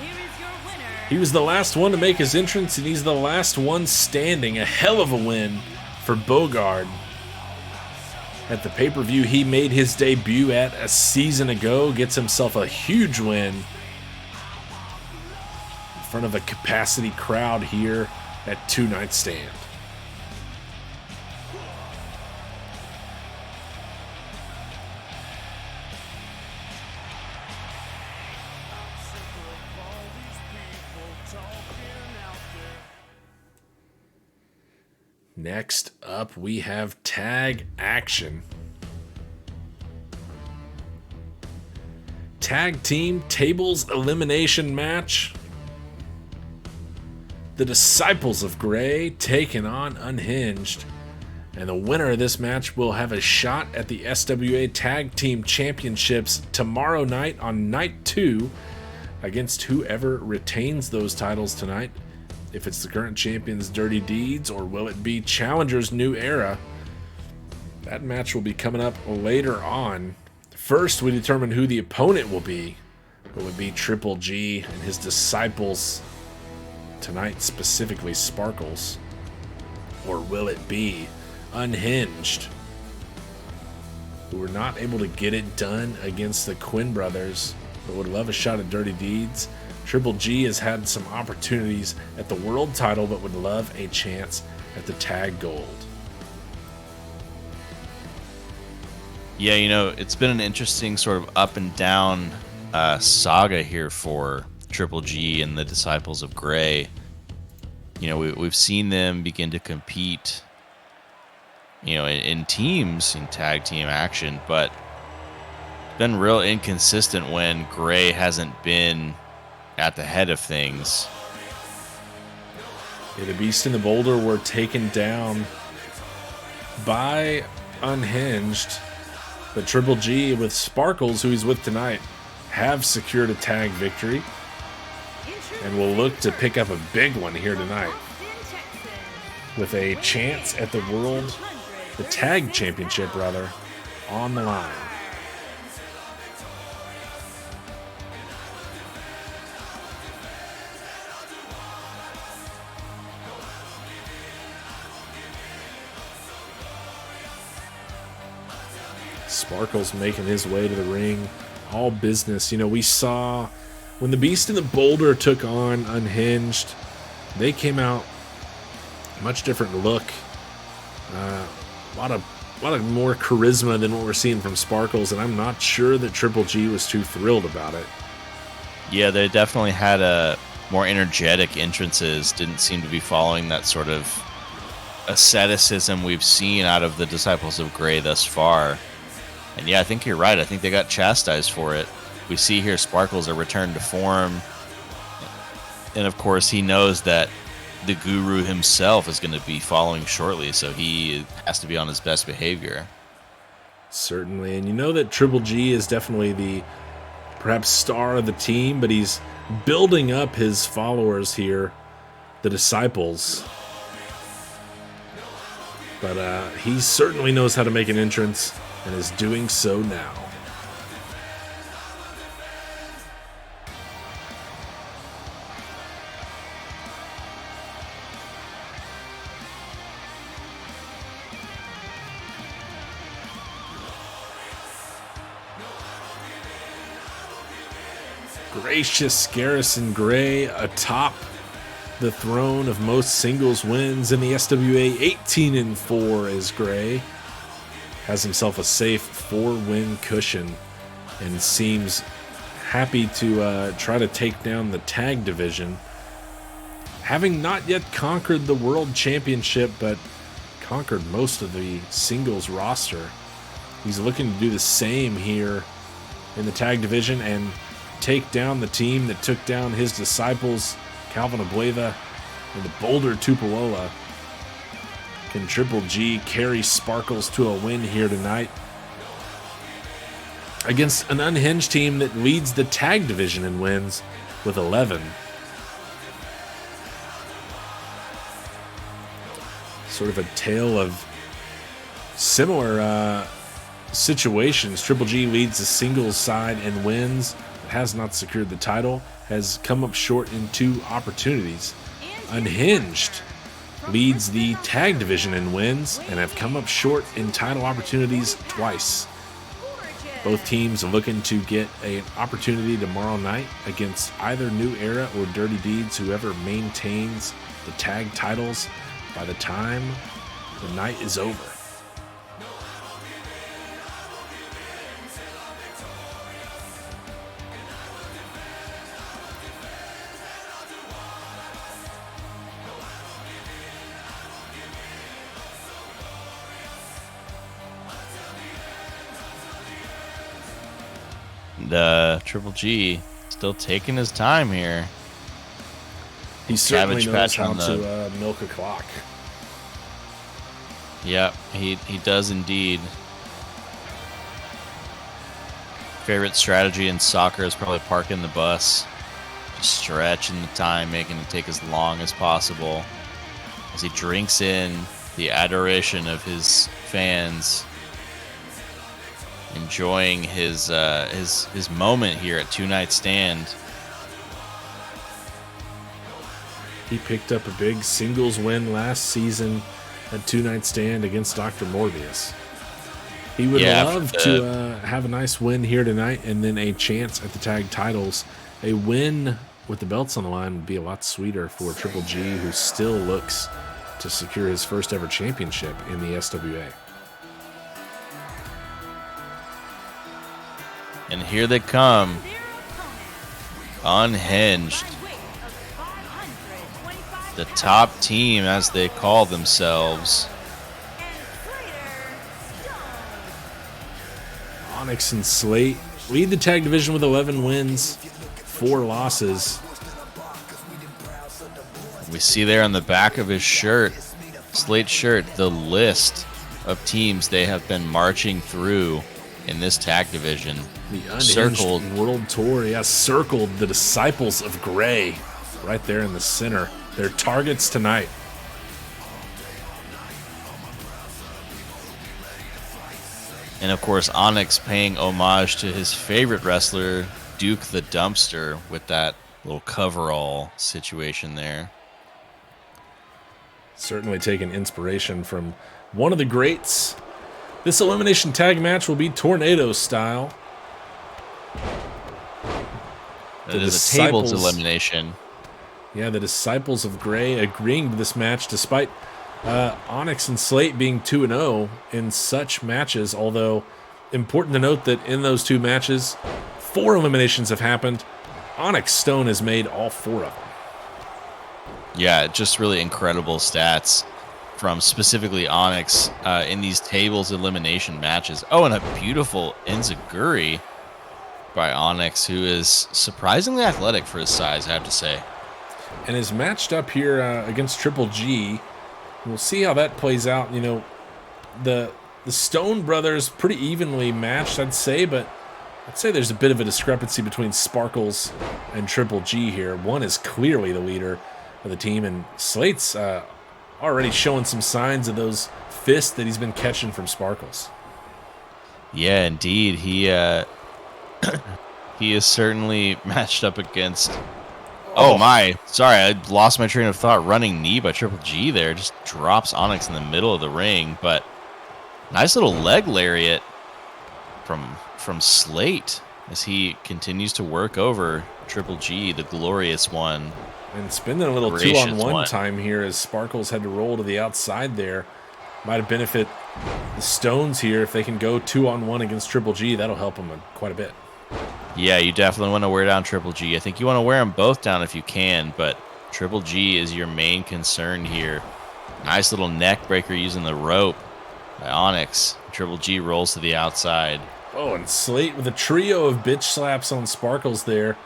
Here is your winner. He was the last one to make his entrance, and he's the last one standing. A hell of a win for Bogard. At the pay-per-view he made his debut at a season ago, gets himself a huge win in front of a capacity crowd here at Two Night Stand. Next up, we have tag action. Tag team tables elimination match. The Disciples of Gray taking on Unhinged. And the winner of this match will have a shot at the SWA Tag Team Championships tomorrow night on night 2 against whoever retains those titles tonight. If it's the current champion's Dirty Deeds, or will it be Challenger's New Era? That match will be coming up later on. First, we determine who the opponent will be. Will it be Triple G and his disciples tonight, specifically Sparkles? Or will it be Unhinged, who were not able to get it done against the Quinn brothers, but would love a shot at Dirty Deeds? Triple G has had some opportunities at the world title, but would love a chance at the tag gold. Yeah, you know, it's been an interesting sort of up and down saga here for Triple G and the Disciples of Gray. You know, we've seen them begin to compete, you know, in teams, in tag team action, but it's been real inconsistent when Gray hasn't been at the head of things. Yeah, the Beast and the Boulder were taken down by Unhinged. But Triple G with Sparkles, who he's with tonight, have secured a tag victory and will look to pick up a big one here tonight with a chance at the tag championship rather, on the line. Sparkles making his way to the ring. All business. You know, we saw when the Beast and the Boulder took on Unhinged, they came out much different look. A lot of more charisma than what we're seeing from Sparkles, and I'm not sure that Triple G was too thrilled about it. Yeah, they definitely had a more energetic entrances. Didn't seem to be following that sort of asceticism we've seen out of the Disciples of Grey thus far. And yeah, I think you're right. I think they got chastised for it. We see here Sparkles a return to form. And of course, he knows that the Guru himself is going to be following shortly, so he has to be on his best behavior. Certainly. And you know that Triple G is definitely the perhaps star of the team, but he's building up his followers here, the Disciples. But he certainly knows how to make an entrance and is doing so now. Gracious Garrison Gray atop the throne of most singles wins in the SWA, 18-4 as Gray has himself a safe 4-win cushion and seems happy to try to take down the tag division. Having not yet conquered the World Championship, but conquered most of the singles roster, he's looking to do the same here in the tag division and take down the team that took down his Disciples, Calvin Abueva and the Boulder Tupolola. Can Triple G carry Sparkles to a win here tonight against an Unhinged team that leads the tag division in wins with 11? Sort of a tale of similar situations. Triple G leads the singles side and wins, but has not secured the title, has come up short in 2 opportunities. Unhinged leads the tag division in wins and have come up short in title opportunities twice. Both teams are looking to get an opportunity tomorrow night against either New Era or Dirty Deeds, whoever maintains the tag titles by the time the night is over. Triple G still taking his time here. He certainly knows patch how on to milk a clock. Yep, he does indeed. Favorite strategy in soccer is probably parking the bus, just stretching the time, making it take as long as possible as he drinks in the adoration of his fans, enjoying his moment here at 2-Night Stand. He picked up a big singles win last season at 2-Night Stand against Dr. Morbius. He would love to have a nice win here tonight and then a chance at the tag titles. A win with the belts on the line would be a lot sweeter for Triple G, who still looks to secure his first ever championship in the SWA. And here they come, Unhinged, the top team as they call themselves. Onyx and Slate lead the tag division with 11 wins, 4 losses. We see there on the back of his shirt, Slate's shirt, the list of teams they have been marching through in this tag division. The Unhinged Circled. World Tour, yeah, circled the Disciples of Gray right there in the center. Their targets tonight. And of course, Onyx paying homage to his favorite wrestler, Duke the Dumpster, with that little coverall situation there. Certainly taking inspiration from one of the greats. This elimination tag match will be tornado style. That is a tables elimination. Yeah, the Disciples of Gray agreeing to this match despite Onyx and Slate being 2-0 in such matches, although important to note that in those two matches, 4 eliminations have happened. Onyx Stone has made all 4 of them. Yeah, just really incredible stats from specifically Onyx in these tables elimination matches. Oh, and a beautiful enziguri by Onyx, who is surprisingly athletic for his size, I have to say. And is matched up here against Triple G. We'll see how that plays out. You know, the Stone brothers pretty evenly matched, I'd say, but I'd say there's a bit of a discrepancy between Sparkles and Triple G here. One is clearly the leader of the team, and Slate's already showing some signs of those fists that he's been catching from Sparkles. Yeah, indeed. He he is certainly matched up against... Oh my, sorry, I lost my train of thought. Running knee by Triple G there. Just drops Onyx in the middle of the ring, but nice little leg lariat from Slate as he continues to work over Triple G, the glorious one. And spending a little Gracious 2-on-1 one. time here as Sparkles had to roll to the outside there. Might have benefit the Stones here. If they can go 2-on-1 against Triple G, that'll help them quite a bit. Yeah, you definitely want to wear down Triple G. I think you want to wear them both down if you can, but Triple G is your main concern here. Nice little neck breaker using the rope by Onyx. Triple G rolls to the outside. Oh, and Slate with a trio of bitch slaps on Sparkles there.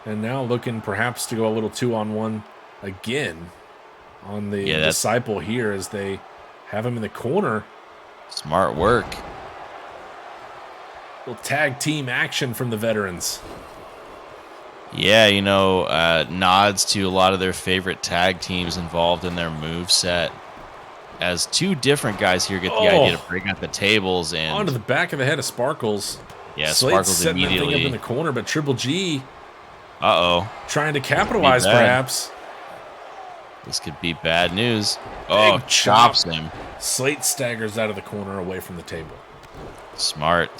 And now looking perhaps to go a little 2-on-1 again on the Disciple here as they have him in the corner. Smart work. Little tag team action from the veterans. Yeah, you know, nods to a lot of their favorite tag teams involved in their moveset. As 2 different guys here get the idea to break out the tables and... Onto the back of the head of Sparkles. Yeah, Slate's Sparkles setting immediately... that thing up in the corner, but Triple G... trying to capitalize, perhaps. This could be bad news. Oh, chops him. Slate staggers out of the corner away from the table. Smart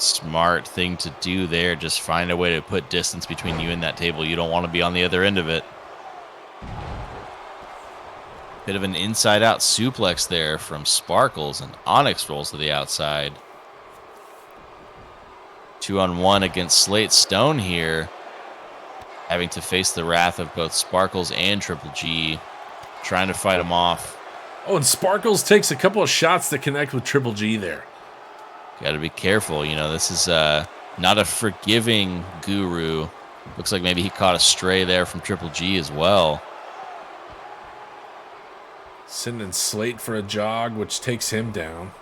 thing to do there. Just find a way to put distance between you and that table. You don't want to be on the other end of it. Bit of an inside-out suplex there from Sparkles, and Onyx rolls to the outside. 2-on-1 against Slate Stone here. Having to face the wrath of both Sparkles and Triple G. Trying to fight him off. Oh, and Sparkles takes a couple of shots to connect with Triple G there. Got to be careful. You know, this is not a forgiving guru. Looks like maybe he caught a stray there from Triple G as well. Sending Slate for a jog, which takes him down.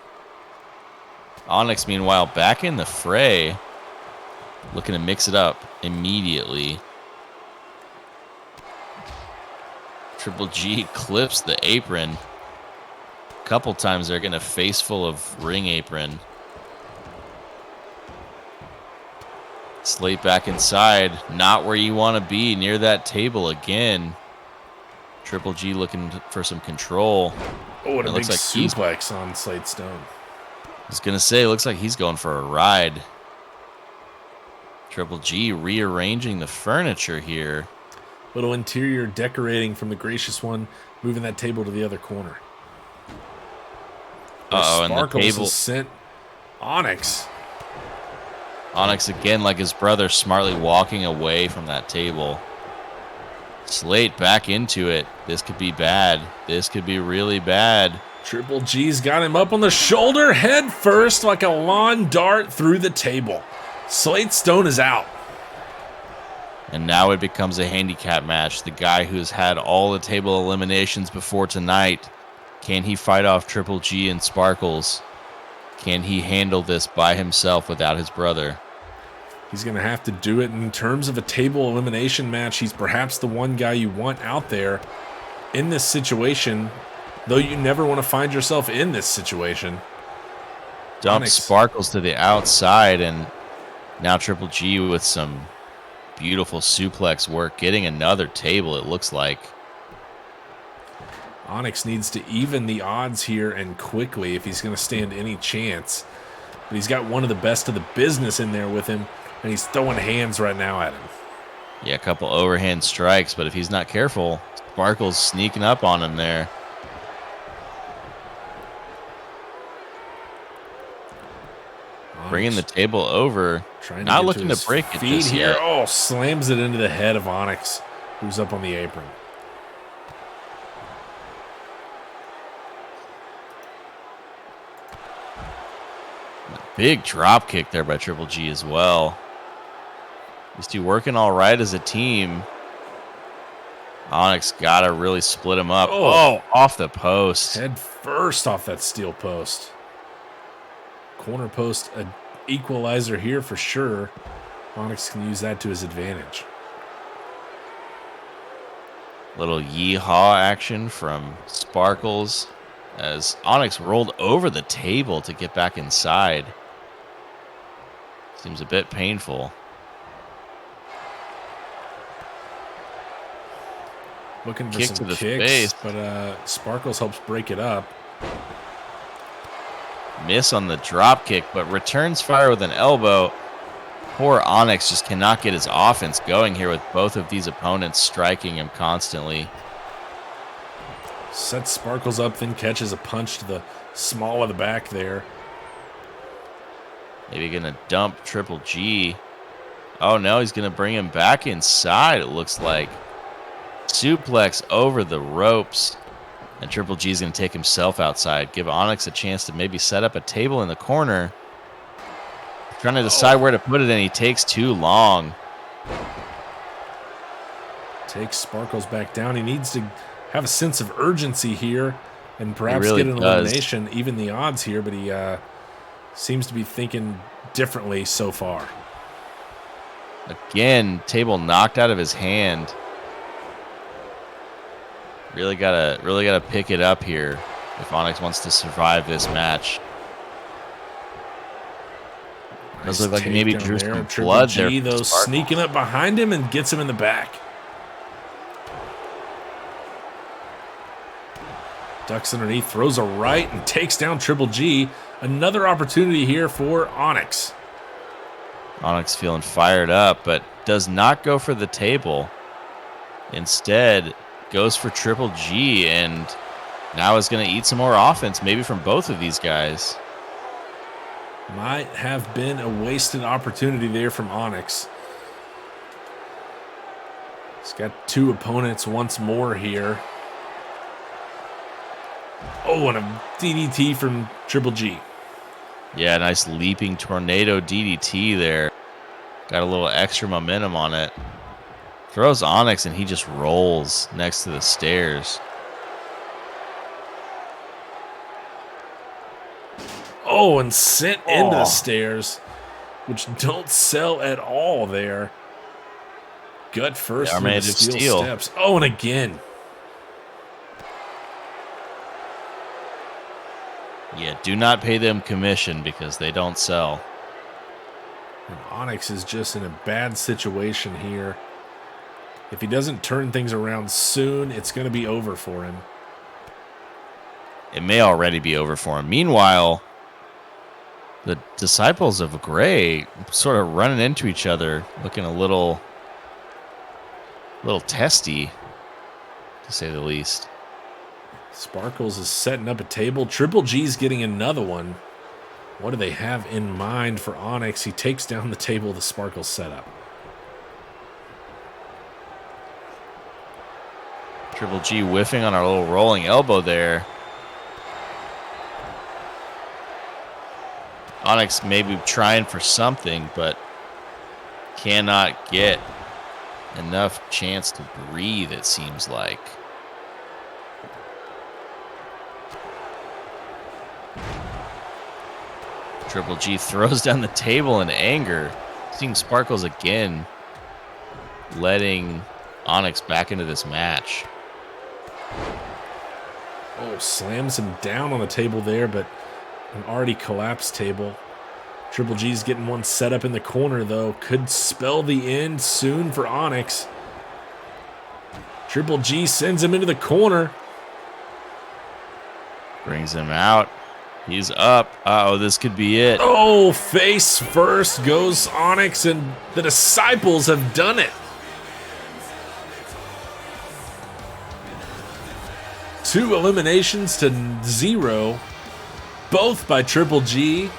Onyx, meanwhile, back in the fray. Looking to mix it up immediately. Triple G clips the apron. A couple times they're getting a face full of ring apron. Slate back inside. Not where you want to be, near that table again. Triple G looking for some control. Oh, and a big like suplex on Slate Stone. I was going to say, it looks like he's going for a ride. Triple G rearranging the furniture here. Little interior decorating from the Gracious One, moving that table to the other corner. And the table has sent Onyx. Onyx again, like his brother, smartly walking away from that table. Slate back into it. This could be bad. This could be really bad. Triple G's got him up on the shoulder, head first, like a lawn dart through the table. Slate Stone is out. And now it becomes a handicap match. The guy who's had all the table eliminations before tonight, can he fight off Triple G and Sparkles? Can he handle this by himself without his brother? He's going to have to do it in terms of a table elimination match. He's perhaps the one guy you want out there in this situation, though you never want to find yourself in this situation. Dump Onyx. Sparkles to the outside, and now Triple G with some beautiful suplex work, getting another table, it looks like. Onyx needs to even the odds here and quickly if he's going to stand any chance. But he's got one of the best of the business in there with him, and he's throwing hands right now at him. Yeah, a couple overhand strikes, but if he's not careful, Sparkles sneaking up on him there. Bringing the table over. Not looking to break it feet just here. yet. Oh, slams it into the head of Onyx, who's up on the apron. Big drop kick there by Triple G as well. These two working all right as a team. Onyx got to really split him up. Oh, off the post. Head first off that steel post. Corner post, an equalizer here for sure. Onyx can use that to his advantage. Little yeehaw action from Sparkles as Onyx rolled over the table to get back inside. Seems a bit painful. Looking for Kick some to the kicks, face. but Sparkles helps break it up. Miss on the drop kick, but returns fire with an elbow. Poor Onyx just cannot get his offense going here with both of these opponents striking him constantly. Sets Sparkles up, then catches a punch to the small of the back there. Maybe gonna dump Triple G. Oh no, he's gonna bring him back inside, it looks like. Suplex over the ropes. And Triple G's gonna take himself outside. Give Onyx a chance to maybe set up a table in the corner. Trying to decide where to put it, and he takes too long. Takes Sparkles back down. He needs to have a sense of urgency here and perhaps really get an does. elimination, even the odds here, but he seems to be thinking differently so far. Again, table knocked out of his hand. Really gotta pick it up here if Onyx wants to survive this match. Does look like he maybe drew some blood there. Triple G, though, sneaking up behind him and gets him in the back. Ducks underneath, throws a right, and takes down Triple G. Another opportunity here for Onyx. Onyx feeling fired up, but does not go for the table. Instead, goes for Triple G, and now is going to eat some more offense, maybe from both of these guys. Might have been a wasted opportunity there from Onyx. He's got two opponents once more here. Oh, and a DDT from Triple G. Yeah, nice leaping tornado DDT there. Got a little extra momentum on it. Throws Onyx, and he just rolls next to the stairs. Oh, and sent into the stairs, which don't sell at all there. Gut first through the steel steps. Oh, and again. Yeah, do not pay them commission because they don't sell. And Onyx is just in a bad situation here. If he doesn't turn things around soon, it's going to be over for him. It may already be over for him. Meanwhile, the Disciples of Gray sort of running into each other, looking a little testy, to say the least. Sparkles is setting up a table. Triple G's getting another one. What do they have in mind for Onyx? He takes down the table the Sparkles set up. Triple G whiffing on our little rolling elbow there. Onyx maybe trying for something, but cannot get enough chance to breathe, it seems like. Triple G throws down the table in anger. Seeing Sparkles again, letting Onyx back into this match. Oh, slams him down on the table there, but an already collapsed table. Triple G's getting one set up in the corner, though. Could spell the end soon for Onyx. Triple G sends him into the corner. Brings him out. He's up. Uh-oh, this could be it. Oh, face first goes Onyx, and the Disciples have done it. 2 eliminations to 0, both by Triple G.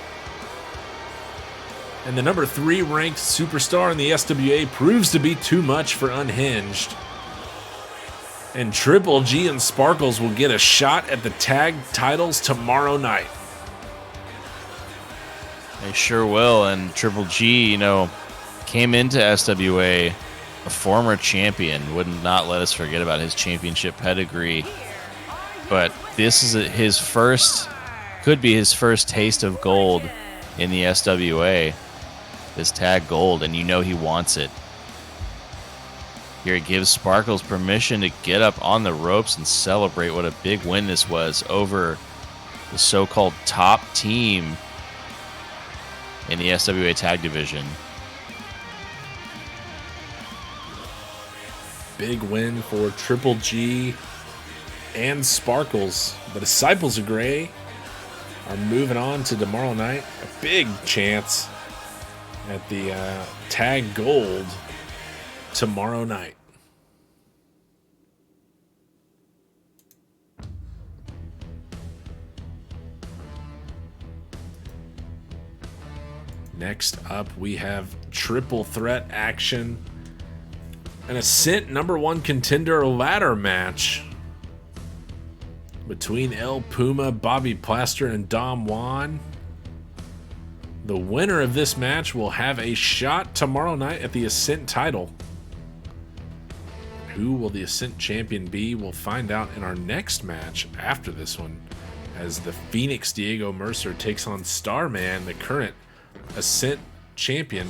And the number 3 ranked superstar in the SWA proves to be too much for Unhinged. And Triple G and Sparkles will get a shot at the tag titles tomorrow night. They sure will. And Triple G, came into SWA a former champion. Would not let us forget about his championship pedigree. But this is his first, could be his first taste of gold in the SWA. This tag gold, and he wants it. Here it gives Sparkles permission to get up on the ropes and celebrate what a big win this was over the so-called top team in the SWA tag division. Big win for Triple G and Sparkles. The Disciples of Gray are moving on to tomorrow night. A big chance at the tag gold tomorrow night. Next up, we have triple threat action. An Ascent #1 contender ladder match between El Puma, Bobby Plaster, and Dom Juan. The winner of this match will have a shot tomorrow night at the Ascent title. Who will the Ascent champion be? We'll find out in our next match after this one, as the Phoenix Diego Mercer takes on Starman, the current Ascent champion.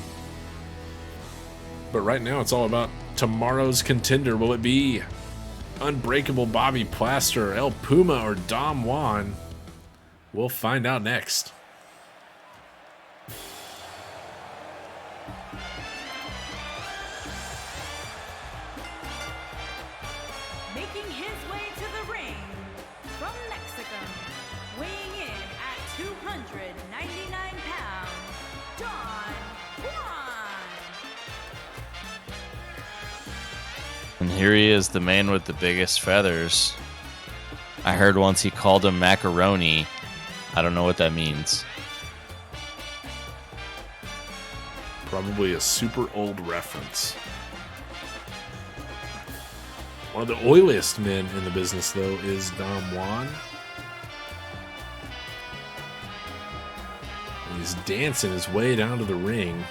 But right now it's all about tomorrow's contender. Will it be Unbreakable Bobby Plaster, El Puma, or Dom Juan? We'll find out next. Making his way to the ring from Mexico, weighing in at 299 pounds, Don Juan. And here he is, the man with the biggest feathers. I heard once he called him macaroni. I don't know what that means. Probably a super old reference. One of the oiliest men in the business, though, is Dom Juan. And he's dancing his way down to the ring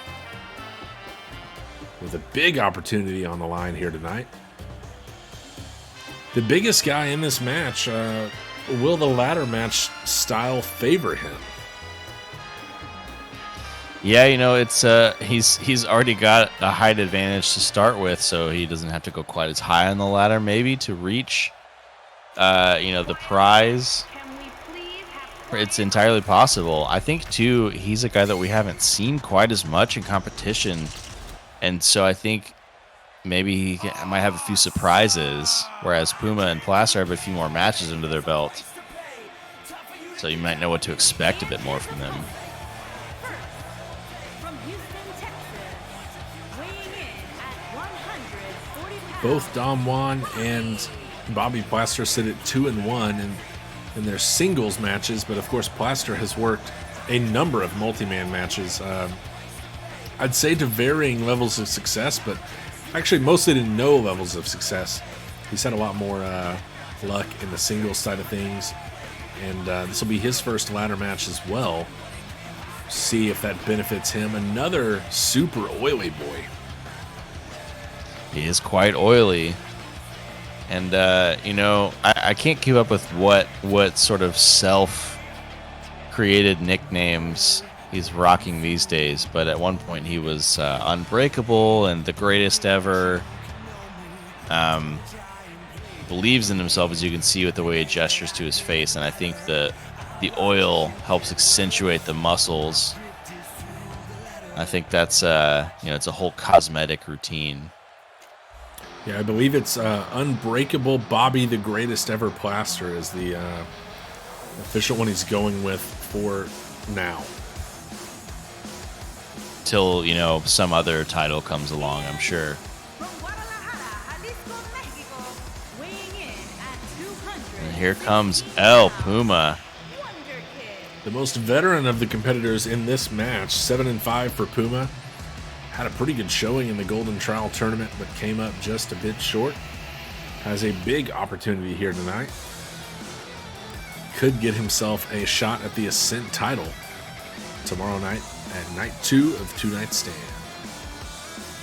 with a big opportunity on the line here tonight. The biggest guy in this match, will the ladder match style favor him? Yeah, it's he's already got a height advantage to start with, so he doesn't have to go quite as high on the ladder maybe to reach the prize. Can we please have It's entirely possible. I think too he's a guy that we haven't seen quite as much in competition, and so I think maybe might have a few surprises, whereas Puma and Placer have a few more matches under their belt, so you might know what to expect a bit more from them. from Houston, Texas, weighing in at 140 pounds. Both Dom Juan and Bobby Plaster sit at 2-1 in their singles matches, but of course Plaster has worked a number of multi-man matches. I'd say to varying levels of success, but actually mostly to no levels of success. He's had a lot more luck in the singles side of things, and this will be his first ladder match as well. See if that benefits him. Another super oily boy. He is quite oily. And, I can't keep up with what sort of self-created nicknames he's rocking these days. But at one point, he was unbreakable and the greatest ever. Believes in himself, as you can see with the way he gestures to his face, and I think the oil helps accentuate the muscles. I think that's it's a whole cosmetic routine. Yeah, I believe it's Unbreakable Bobby the Greatest Ever Plaster is the official one he's going with for now. Till, some other title comes along, I'm sure. From Guadalajara, Jalisco, Mexico, weighing in at 200. And here comes El Puma. Wonder Kid. The most veteran of the competitors in this match, 7-5 for Puma. Had a pretty good showing in the Golden Trial tournament, but came up just a bit short. Has a big opportunity here tonight. Could get himself a shot at the Ascent title tomorrow night at night 2 of 2-night stand.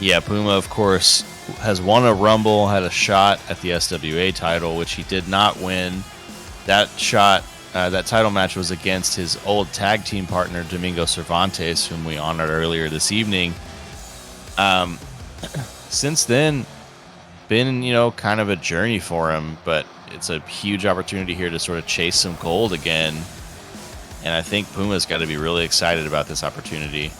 Yeah, Puma, of course, has won a Rumble, had a shot at the SWA title, which he did not win. That title match was against his old tag team partner, Domingo Cervantes, whom we honored earlier this evening. Since then, been, kind of a journey for him, but it's a huge opportunity here to sort of chase some gold again. And I think Puma's got to be really excited about this opportunity.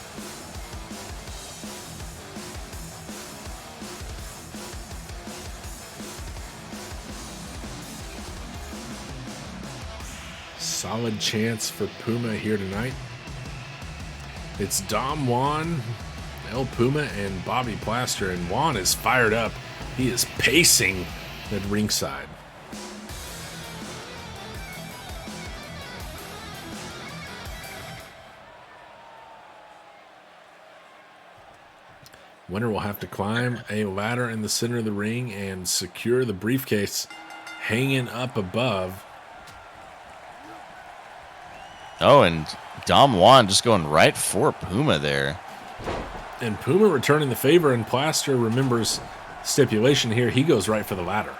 Solid chance for Puma here tonight. It's Dom Juan, El Puma, and Bobby Plaster, and Juan is fired up. He is pacing at ringside. Winner will have to climb a ladder in the center of the ring and secure the briefcase hanging up above. Oh, and Dom Juan just going right for Puma there. And Puma returning the favor, and Plaster remembers stipulation here. He goes right for the ladder.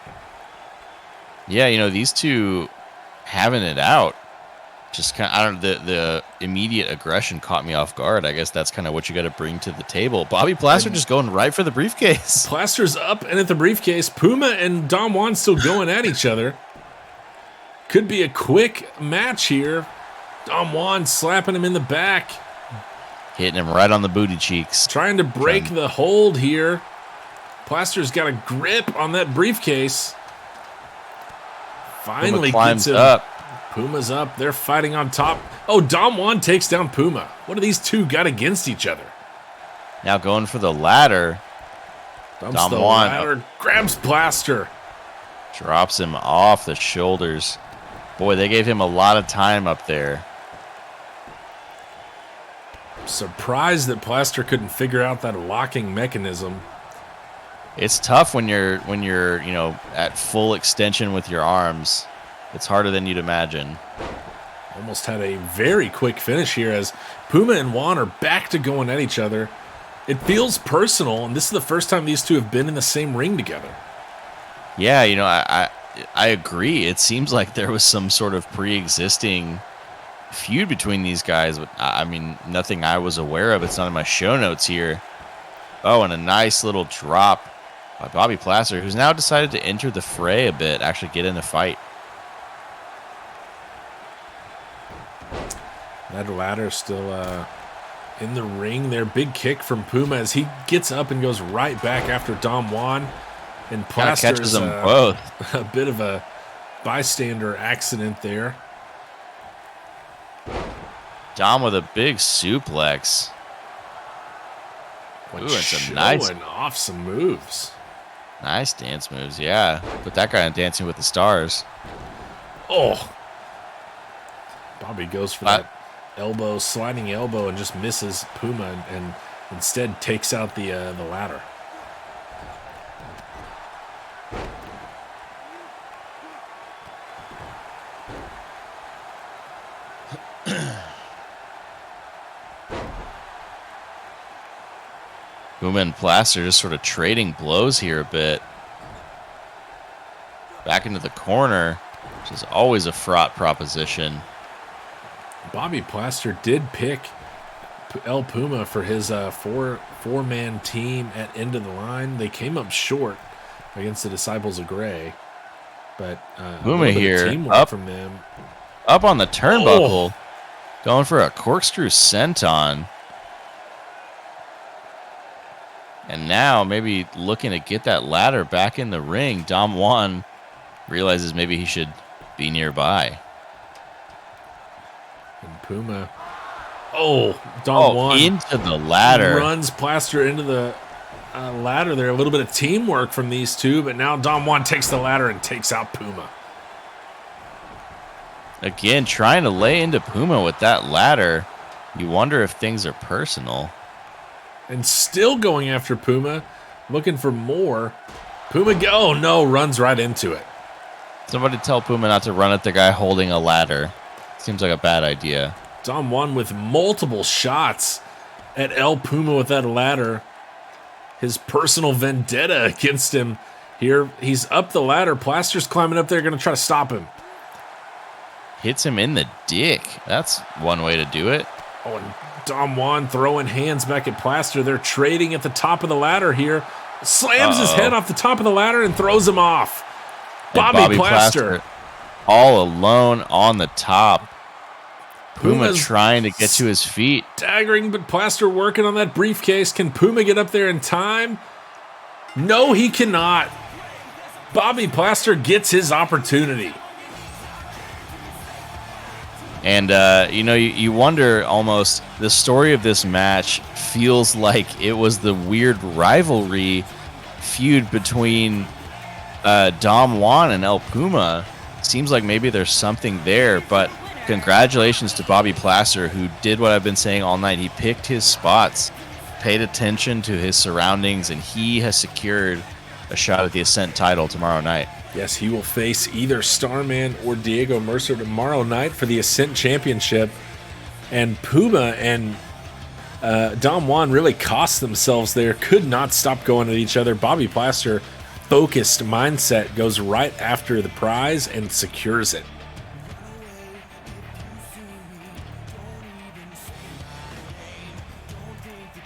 Yeah, these two having it out. Just kind of, the immediate aggression caught me off guard. I guess that's kind of what you got to bring to the table. Bobby Plaster just going right for the briefcase. Plaster's up and at the briefcase. Puma and Dom Juan still going at each other. Could be a quick match here. Dom Juan slapping him in the back. Hitting him right on the booty cheeks. Trying to break the hold here. Plaster's got a grip on that briefcase. Finally climbs gets him up. Puma's up. They're fighting on top. Oh, Dom Juan takes down Puma. What do these two got against each other? Now going for the ladder. Dumps Dom the Juan ladder, grabs Plaster. drops him off the shoulders. Boy, they gave him a lot of time up there. Surprised that Plaster couldn't figure out that locking mechanism. It's tough when you're at full extension with your arms. It's harder than you'd imagine. Almost had a very quick finish here as Puma and Juan are back to going at each other. It feels personal, and this is the first time these two have been in the same ring together. Yeah, I agree. It seems like there was some sort of pre-existing feud between these guys, but I mean, nothing I was aware of. It's not in my show notes here. Oh, and a nice little drop by Bobby Plaster, who's now decided to enter the fray a bit, actually get in the fight. That ladder still in the ring there. Big kick from Puma as he gets up and goes right back after Dom Juan. And Plaster catches them both. A bit of a bystander accident there. Dom with a big suplex. Ooh, and some nice, off some moves. nice dance moves. Yeah, put that guy on Dancing with the Stars. Oh, Bobby goes for that elbow, sliding elbow, and just misses Puma, and instead takes out the ladder. Puma and Plaster just sort of trading blows here a bit. Back into the corner, which is always a fraught proposition. Bobby Plaster did pick El Puma for his four-man team at end of the line. They came up short against the Disciples of Gray, but a Puma little bit here, of teamwork up from them. Up on the turnbuckle, going for a corkscrew senton. And now maybe looking to get that ladder back in the ring. Dom Juan realizes maybe he should be nearby. And Puma. Oh, Dom Juan into the ladder. runs Plaster into the ladder there. A little bit of teamwork from these two, but now Dom Juan takes the ladder and takes out Puma. Again, trying to lay into Puma with that ladder. You wonder if things are personal. And still going after Puma, looking for more. Puma, oh no, runs right into it. Somebody tell Puma not to run at the guy holding a ladder. Seems like a bad idea. Dom Juan with multiple shots at El Puma with that ladder. His personal vendetta against him here. He's up the ladder. Plaster's climbing up there, going to try to stop him. Hits him in the dick. That's one way to do it. Oh, and Dom Juan throwing hands back at Plaster. They're trading at the top of the ladder here. Slams his head off the top of the ladder and throws him off. Bobby Plaster all alone on the top. Puma Puma's trying to get to his feet. Staggering, but Plaster working on that briefcase. Can Puma get up there in time? No, he cannot. Bobby Plaster gets his opportunity. And, you wonder almost, the story of this match feels like it was the weird rivalry feud between Dom Juan and El Puma. Seems like maybe there's something there, but congratulations to Bobby Plaster, who did what I've been saying all night. He picked his spots, paid attention to his surroundings, and he has secured a shot at the Ascent title tomorrow night. Yes, he will face either Starman or Diego Mercer tomorrow night for the Ascent Championship. And Puma and Dom Juan really cost themselves there, could not stop going at each other. Bobby Plaster, focused mindset, goes right after the prize and secures it.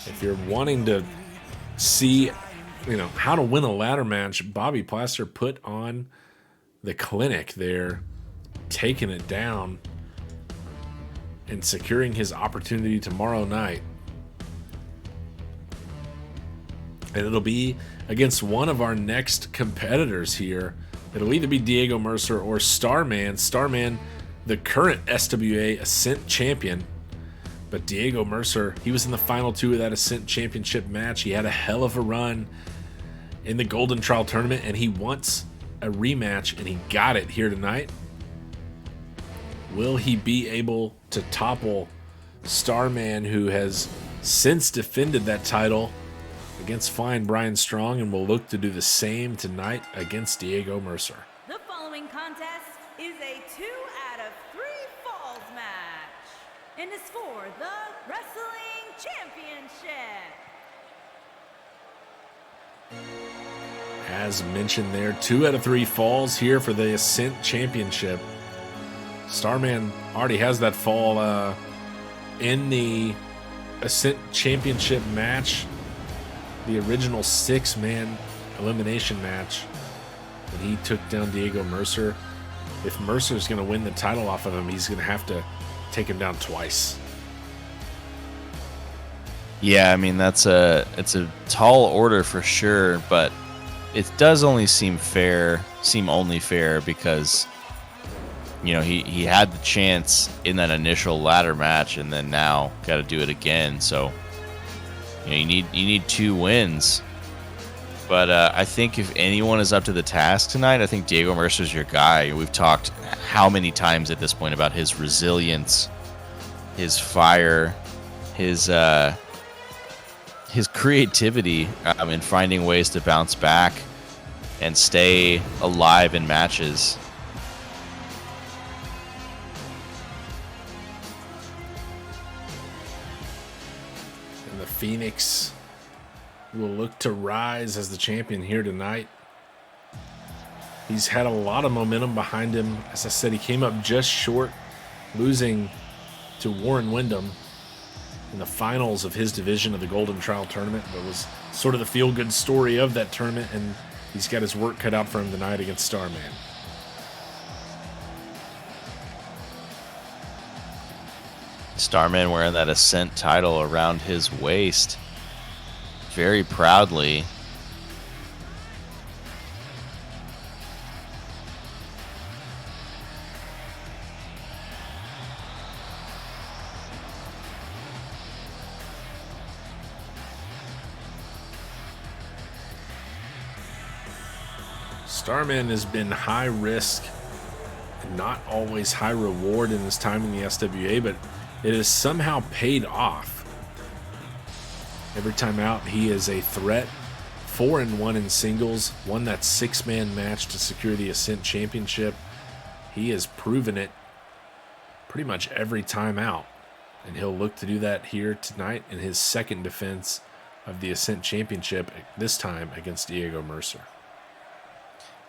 If you're wanting to see how to win a ladder match, Bobby Plaster put on the clinic there, taking it down and securing his opportunity tomorrow night. And it'll be against one of our next competitors here. It'll either be Diego Mercer or Starman. Starman, the current SWA Ascent champion. But Diego Mercer, he was in the final two of that Ascent Championship match. He had a hell of a run in the Golden Trial Tournament, and he wants a rematch, and he got it here tonight. Will he be able to topple Starman, who has since defended that title against Flying Brian Strong, and will look to do the same tonight against Diego Mercer? The following contest is a 2 out of 3 falls match and is for the Wrestling Championship. As mentioned there, 2 out of 3 falls here for the Ascent Championship. Starman already has that fall in the Ascent Championship match, the original 6-man elimination match that he took down Diego Mercer. If Mercer's going to win the title off of him, he's going to have to take him down twice. Yeah, I mean, it's a tall order for sure, but it does only seem only fair because, he had the chance in that initial ladder match, and then now got to do it again. So, you need 2 wins. But I think if anyone is up to the task tonight, I think Diego Mercer's your guy. We've talked how many times at this point about his resilience, his fire, his creativity in finding ways to bounce back and stay alive in matches. And the Phoenix will look to rise as the champion here tonight. He's had a lot of momentum behind him. As I said, he came up just short, losing to Warren Windham in the finals of his division of the Golden Trial Tournament, but was sort of the feel-good story of that tournament, and he's got his work cut out for him tonight against Starman. Starman wearing that Ascent title around his waist very proudly. Starman has been high risk and not always high reward in his time in the SWA, but it has somehow paid off. Every time out, he is a threat. 4-1 in singles, won that 6-man match to secure the Ascent Championship. He has proven it pretty much every time out, and he'll look to do that here tonight in his second defense of the Ascent Championship, this time against Diego Mercer.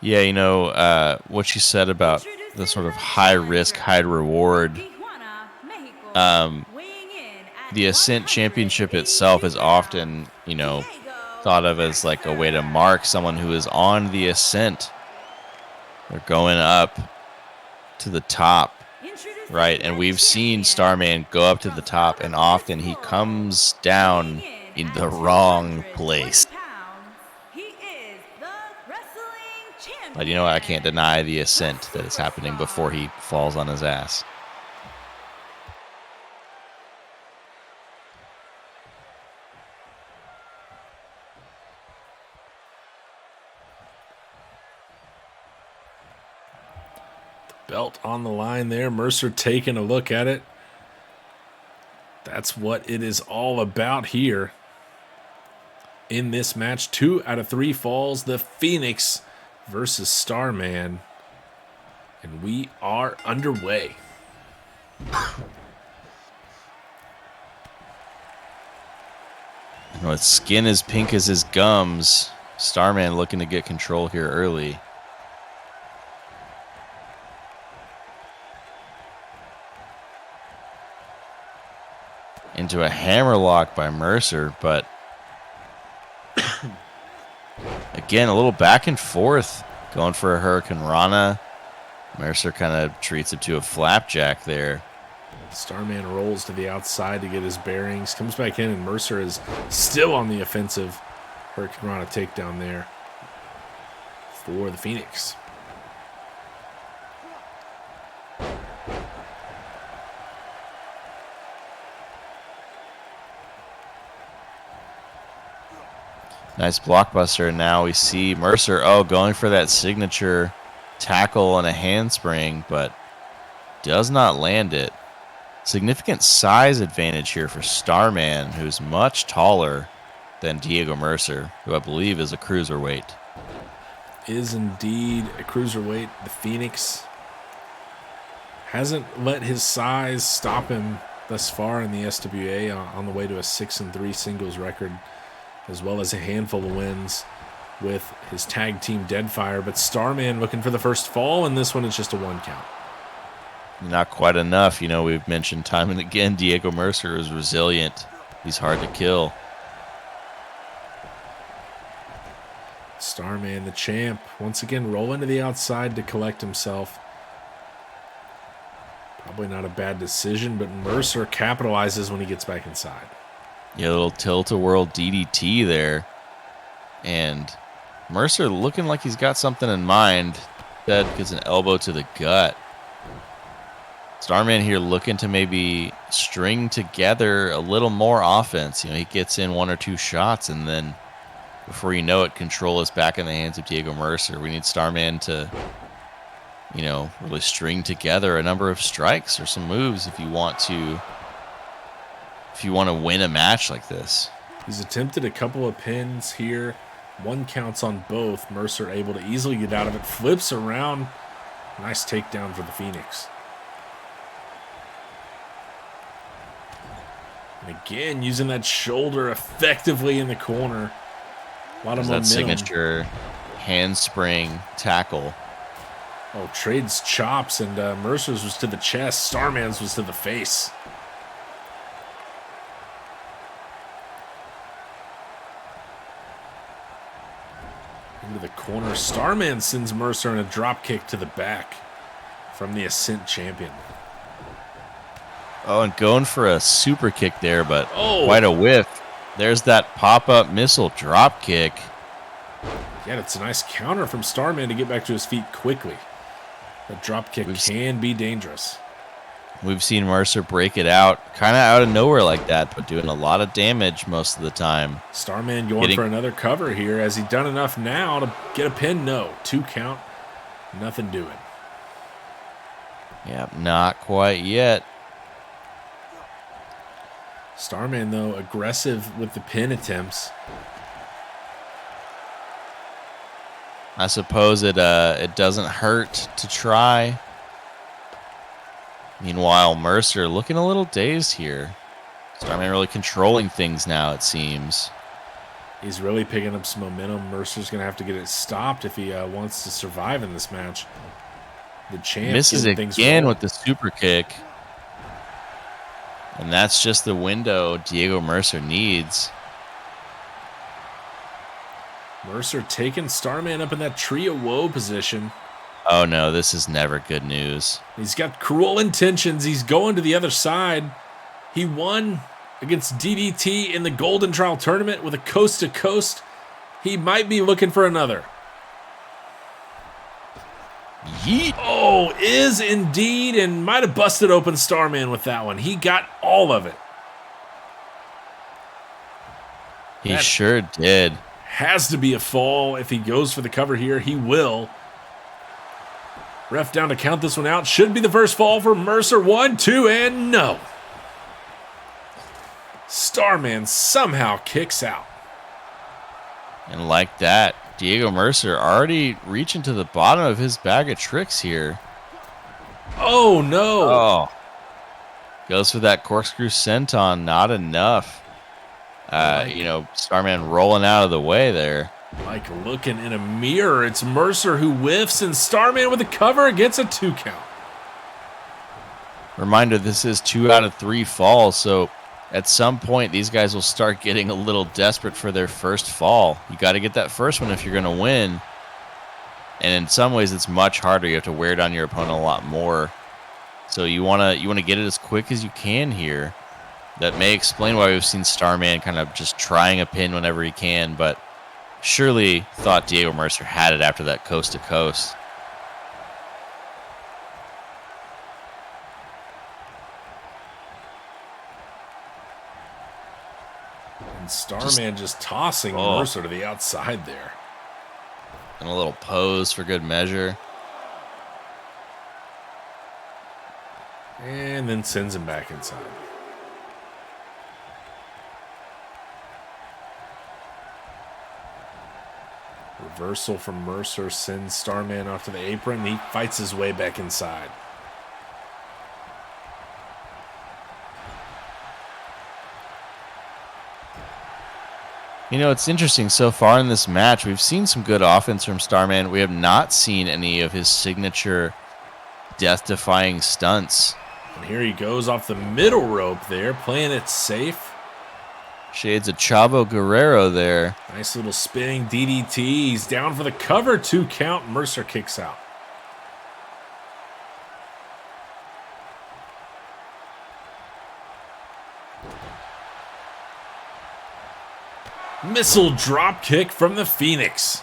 Yeah, you know, what you said about the sort of high risk, high reward. The Ascent Championship itself is often, you know, thought of as like a way to mark someone who is on the ascent. They're going up to the top, right? And we've seen Starman go up to the top, and often he comes down in the wrong place. But you know what? I can't deny the ascent that is happening before he falls on his ass. Belt on the line there. Mercer taking a look at it. That's what it is all about here in this match. 2 out of 3 falls. The Phoenix versus Starman. And we are underway. You know, his skin as pink as his gums. Starman looking to get control here early. Into a hammerlock by Mercer, but again, a little back and forth, going for a Hurricane Rana. Mercer kind of treats it to a flapjack there. Starman rolls to the outside to get his bearings, comes back in, and Mercer is still on the offensive. Hurricane Rana takedown there for the Phoenix. Nice blockbuster. And now we see Mercer, going for that signature tackle and a handspring, but does not land it. Significant size advantage here for Starman, who's much taller than Diego Mercer, who I believe is a cruiserweight. Is indeed a cruiserweight. The Phoenix hasn't let his size stop him thus far in the SWA, on the way to a 6-3 singles record, as well as a handful of wins with his tag team Deadfire. But Starman looking for the first fall, and this one is just a 1 count. Not quite enough. You know, we've mentioned time and again, Diego Mercer is resilient. He's hard to kill. Starman, the champ, once again rolling to the outside to collect himself. Probably not a bad decision, but Mercer capitalizes when he gets back inside. Yeah, a little tilt-a-whirl DDT there. And Mercer looking like he's got something in mind. That gets an elbow to the gut. Starman here looking to maybe string together a little more offense. You know, he gets in 1 or 2 shots, and then before you know it, control is back in the hands of Diego Mercer. We need Starman to, you know, really string together a number of strikes or some moves if you want to win a match like this. He's attempted a couple of pins here. 1 counts on both. Mercer able to easily get out of it. Flips around. Nice takedown for the Phoenix. And again, using that shoulder effectively in the corner. A lot of momentum. That signature handspring tackle. Oh, trades chops, and Mercer's was to the chest. Starman's was to the face. the corner. Starman sends Mercer in a drop kick to the back from the Ascent champion. Oh, and going for a super kick there, but Oh. quite a whiff. There's that pop-up missile drop kick. Yeah, it's a nice counter from Starman to get back to his feet quickly. That drop kick can be dangerous. We've seen Mercer break it out, kind of out of nowhere like that, but doing a lot of damage most of the time. Starman going for another cover here. Has he done enough now to get a pin? No. 2 count. Nothing doing. Yeah, not quite yet. Starman, though, aggressive with the pin attempts. I suppose it doesn't hurt to try. Meanwhile, Mercer looking a little dazed here. Starman really controlling things now, it seems. He's really picking up some momentum. Mercer's going to have to get it stopped if he wants to survive in this match. The champ misses again with the super kick. And that's just the window Diego Mercer needs. Mercer taking Starman up in that tree of woe position. Oh no, this is never good news. He's got cruel intentions. He's going to the other side. He won against DDT in the Golden Trial Tournament with a coast-to-coast. He might be looking for another. Yeet. Oh, is indeed, and might have busted open Starman with that one. He got all of it. He sure did. Has to be a fall. If he goes for the cover here, he will. Ref down to count this one out. Should be the first fall for Mercer. 1, 2, and no. Starman somehow kicks out. And like that, Diego Mercer already reaching to the bottom of his bag of tricks here. Oh, no. Oh. Goes for that corkscrew senton. Not enough. Starman rolling out of the way there. Like looking in a mirror. It's Mercer who whiffs, and Starman with a cover gets a 2 count. Reminder, this is 2 out of 3 falls, so at some point these guys will start getting a little desperate for their first fall. You got to get that first one if you're going to win. And in some ways it's much harder. You have to wear down your opponent a lot more. So you want to get it as quick as you can here. That may explain why we've seen Starman kind of just trying a pin whenever he can, but surely thought Diego Mercer had it after that coast to coast. And Starman just tossing Mercer to the outside there. And a little pose for good measure. And then sends him back inside. Reversal from Mercer sends Starman off to the apron. He fights his way back inside. You know, it's interesting. So far in this match, we've seen some good offense from Starman. We have not seen any of his signature death-defying stunts. And here he goes off the middle rope there, playing it safe. Shades of Chavo Guerrero there. Nice little spinning DDT. He's down for the cover. 2 count. Mercer kicks out. Missile drop kick from the Phoenix.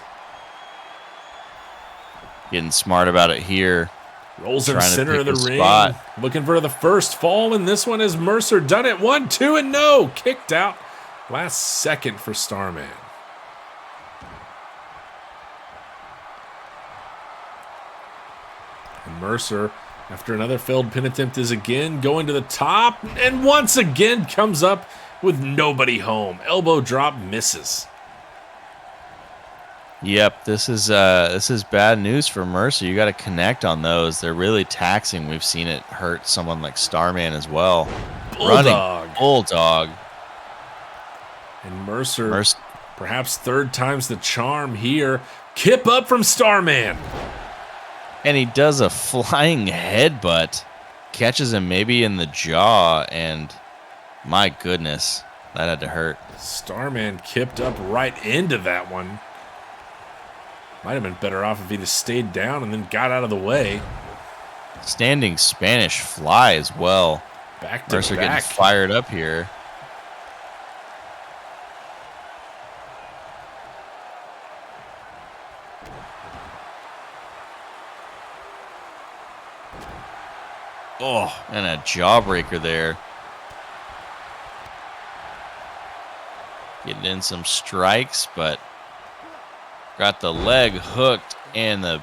Getting smart about it here. Rolls in center of the ring. Spot. Looking for the first fall, and this one has Mercer done it. 1, 2, and no. Kicked out. Last second for Starman. And Mercer, after another failed pin attempt, is again going to the top, and once again comes up with nobody home. Elbow drop misses. Yep, this is bad news for Mercer. You got to connect on those. They're really taxing. We've seen it hurt someone like Starman as well. Bulldog. Bulldog. And Mercer, perhaps third time's the charm here. Kip up from Starman. And he does a flying headbutt. Catches him maybe in the jaw, and my goodness, that had to hurt. Starman kipped up right into that one. Might have been better off if he'd have stayed down and then got out of the way. Standing Spanish fly as well. Back to Mercer back. getting fired up here. Oh, and a jawbreaker there. Getting in some strikes, but got the leg hooked and the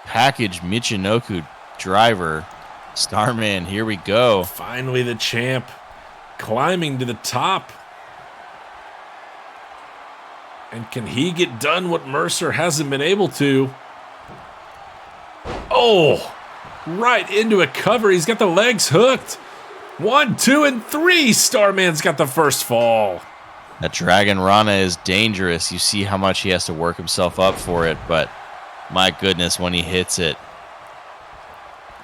package Michinoku driver. Starman, here we go. Finally the champ climbing to the top. And can he get done what Mercer hasn't been able to? Oh, right into a cover. He's got the legs hooked. 1, 2, and 3. Starman's got the first fall. That Dragon Rana is dangerous. You see how much he has to work himself up for it, but my goodness, when he hits it,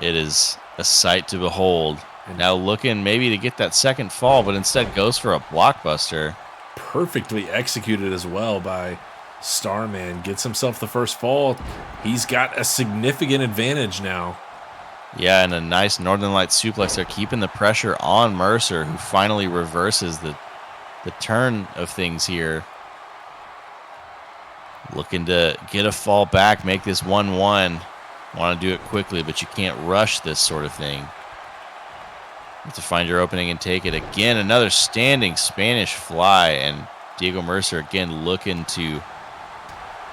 it is a sight to behold. Now looking maybe to get that second fall, but instead goes for a blockbuster. Perfectly executed as well by Starman. Gets himself the first fall. He's got a significant advantage now. Yeah, and a nice Northern Lights suplex. They're keeping the pressure on Mercer, who finally reverses the turn of things here. Looking to get a fall back, make this 1-1. Want to do it quickly, but you can't rush this sort of thing. You have to find your opening and take it. Again, another standing Spanish fly, and Diego Mercer again looking to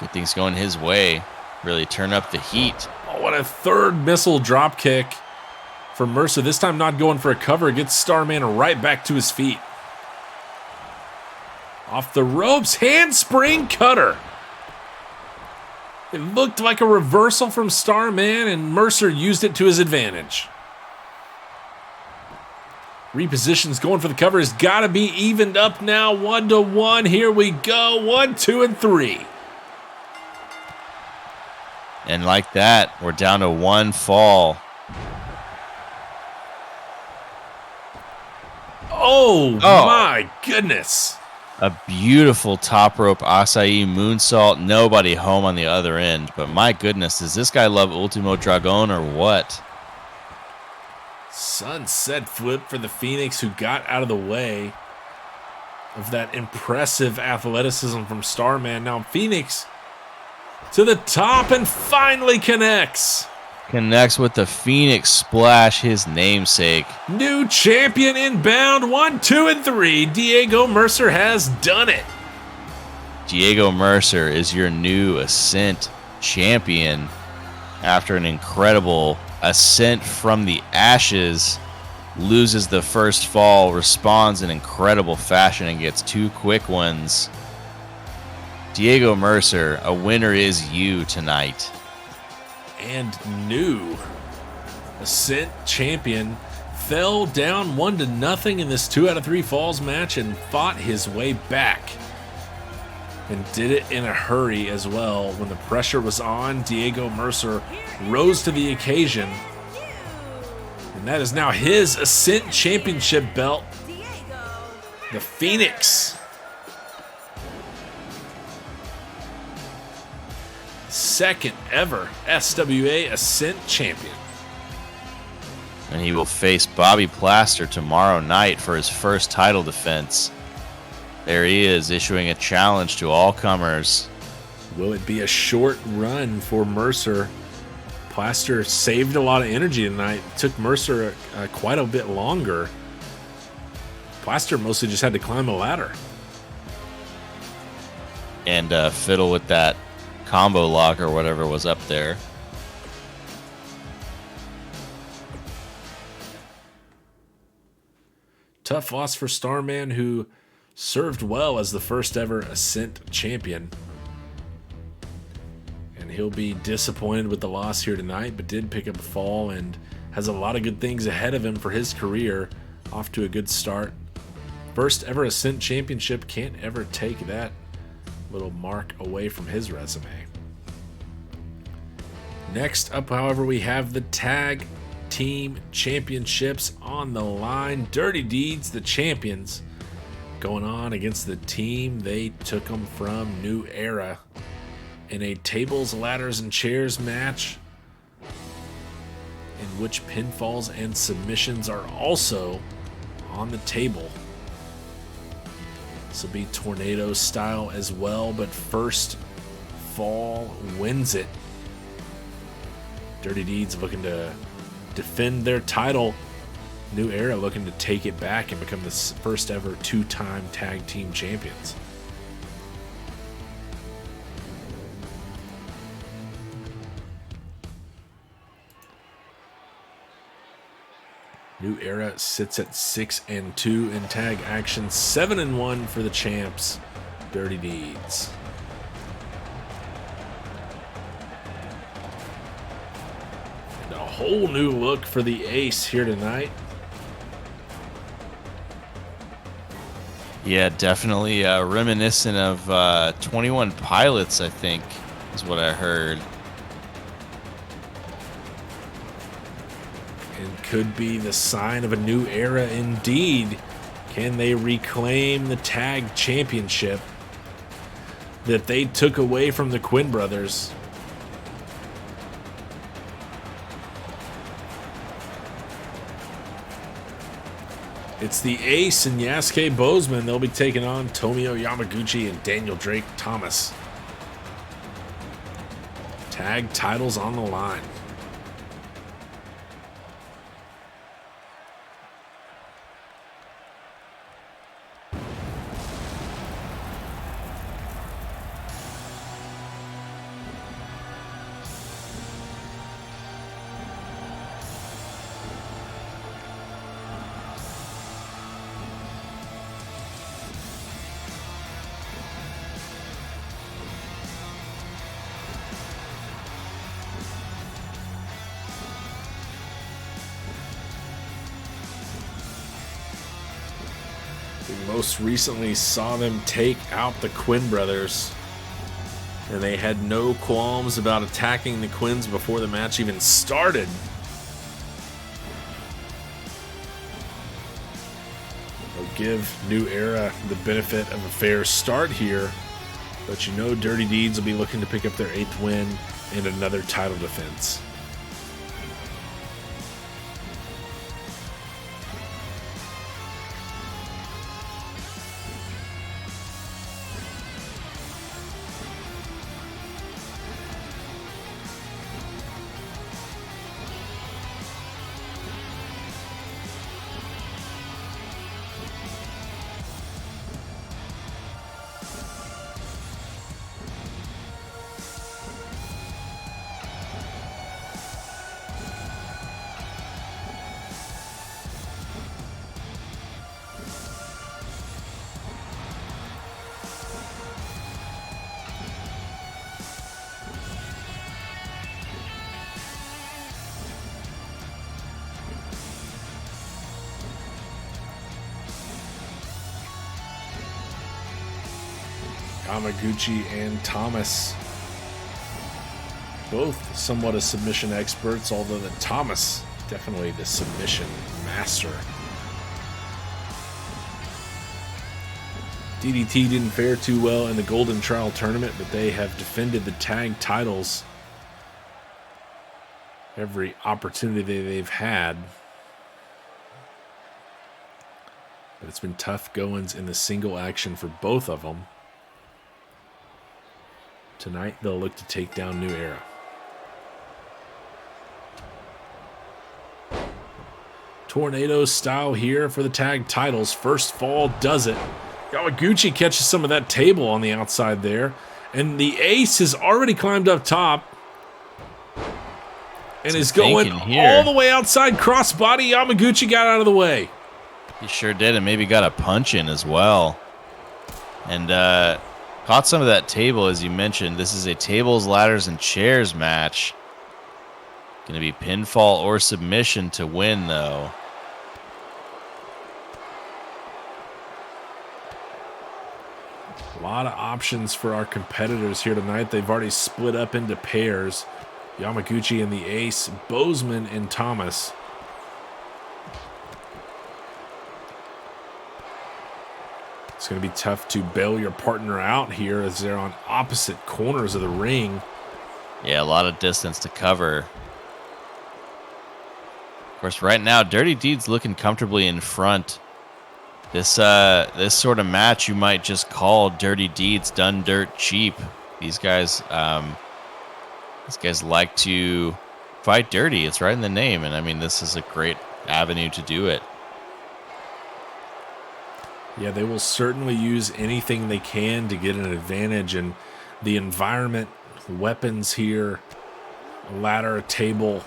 get things going his way. Really turn up the heat. Oh, what a third missile drop kick for Mercer. This time not going for a cover. Gets Starman right back to his feet. Off the ropes, handspring cutter. It looked like a reversal from Starman, and Mercer used it to his advantage. Repositions, going for the cover. Has got to be evened up now. 1-1. Here we go. 1, 2, and 3. And like that, we're down to one fall. Oh. My goodness. A beautiful top rope acai moonsault. Nobody home on the other end. But my goodness, does this guy love Ultimo Dragon or what? Sunset flip for the Phoenix, who got out of the way of that impressive athleticism from Starman. Now Phoenix to the top and finally connects. Connects with the Phoenix Splash, his namesake. New champion inbound. 1, 2, and 3. Diego Mercer has done it. Diego Mercer is your new Ascent champion after an incredible ascent from the ashes. Loses the first fall, responds in incredible fashion, and gets 2 quick ones. Diego Mercer, a winner is you tonight. And new Ascent champion fell down 1-0 in this 2 out of 3 falls match and fought his way back. And did it in a hurry as well. When the pressure was on, Diego Mercer rose to the occasion. And that is now his Ascent Championship belt. The Phoenix. Second ever SWA Ascent Champion. And he will face Bobby Plaster tomorrow night for his first title defense. There he is, issuing a challenge to all comers. Will it be a short run for Mercer? Plaster saved a lot of energy tonight. Took Mercer quite a bit longer. Plaster mostly just had to climb a ladder. And fiddle with that combo lock or whatever was up there. Tough loss for Starman, who served well as the first ever Ascent champion. And he'll be disappointed with the loss here tonight, but did pick up a fall and has a lot of good things ahead of him for his career. Off to a good start. First ever Ascent championship, can't ever take that little mark away from his resume. Next up, however, we have the Tag Team Championships on the line. Dirty Deeds, the champions, going on against the team they took them from, New Era. in a tables, ladders, and chairs match in which pinfalls and submissions are also on the table. This will be tornado style as well, but first fall wins it. Dirty Deeds looking to defend their title. New Era looking to take it back and become the first ever two-time tag team champions. New Era sits at 6-2 in tag action, 7-1 for the champs, Dirty Deeds. And a whole new look for the Ace here tonight. Yeah, definitely reminiscent of 21 Pilots, I think, is what I heard. And could be the sign of a new era indeed. Can they reclaim the tag championship that they took away from the Quinn brothers? It's the Ace and Yasuke Bozeman. They'll be taking on Tomio Yamaguchi and Daniel Drake Thomas. Tag titles on the line. We most recently saw them take out the Quinn brothers, and they had no qualms about attacking the Quinns before the match even started. They'll give New Era the benefit of a fair start here, but you know Dirty Deeds will be looking to pick up their 8th win and another title defense. Yamaguchi and Thomas, both somewhat of submission experts, although the Thomas definitely the submission master. DDT didn't fare too well in the Golden Trial tournament, but they have defended the tag titles every opportunity they've had. But it's been tough goings in the single action for both of them. Tonight, they'll look to take down New Era. Tornado style here for the tag titles. First fall does it. Yamaguchi catches some of that table on the outside there. And the Ace has already climbed up top. And is going all the way outside. Crossbody. Yamaguchi got out of the way. He sure did, and maybe got a punch in as well. And caught some of that table, as you mentioned. This is a tables, ladders, and chairs match. Going to be pinfall or submission to win, though. A lot of options for our competitors here tonight. They've already split up into pairs. Yamaguchi and the Ace, Bozeman and Thomas. It's going to be tough to bail your partner out here as they're on opposite corners of the ring. Yeah, a lot of distance to cover. Of course, right now, Dirty Deeds looking comfortably in front. This sort of match you might just call Dirty Deeds done dirt cheap. These guys like to fight dirty. It's right in the name, and I mean, this is a great avenue to do it. Yeah, they will certainly use anything they can to get an advantage, and the environment, weapons here, a ladder, a table,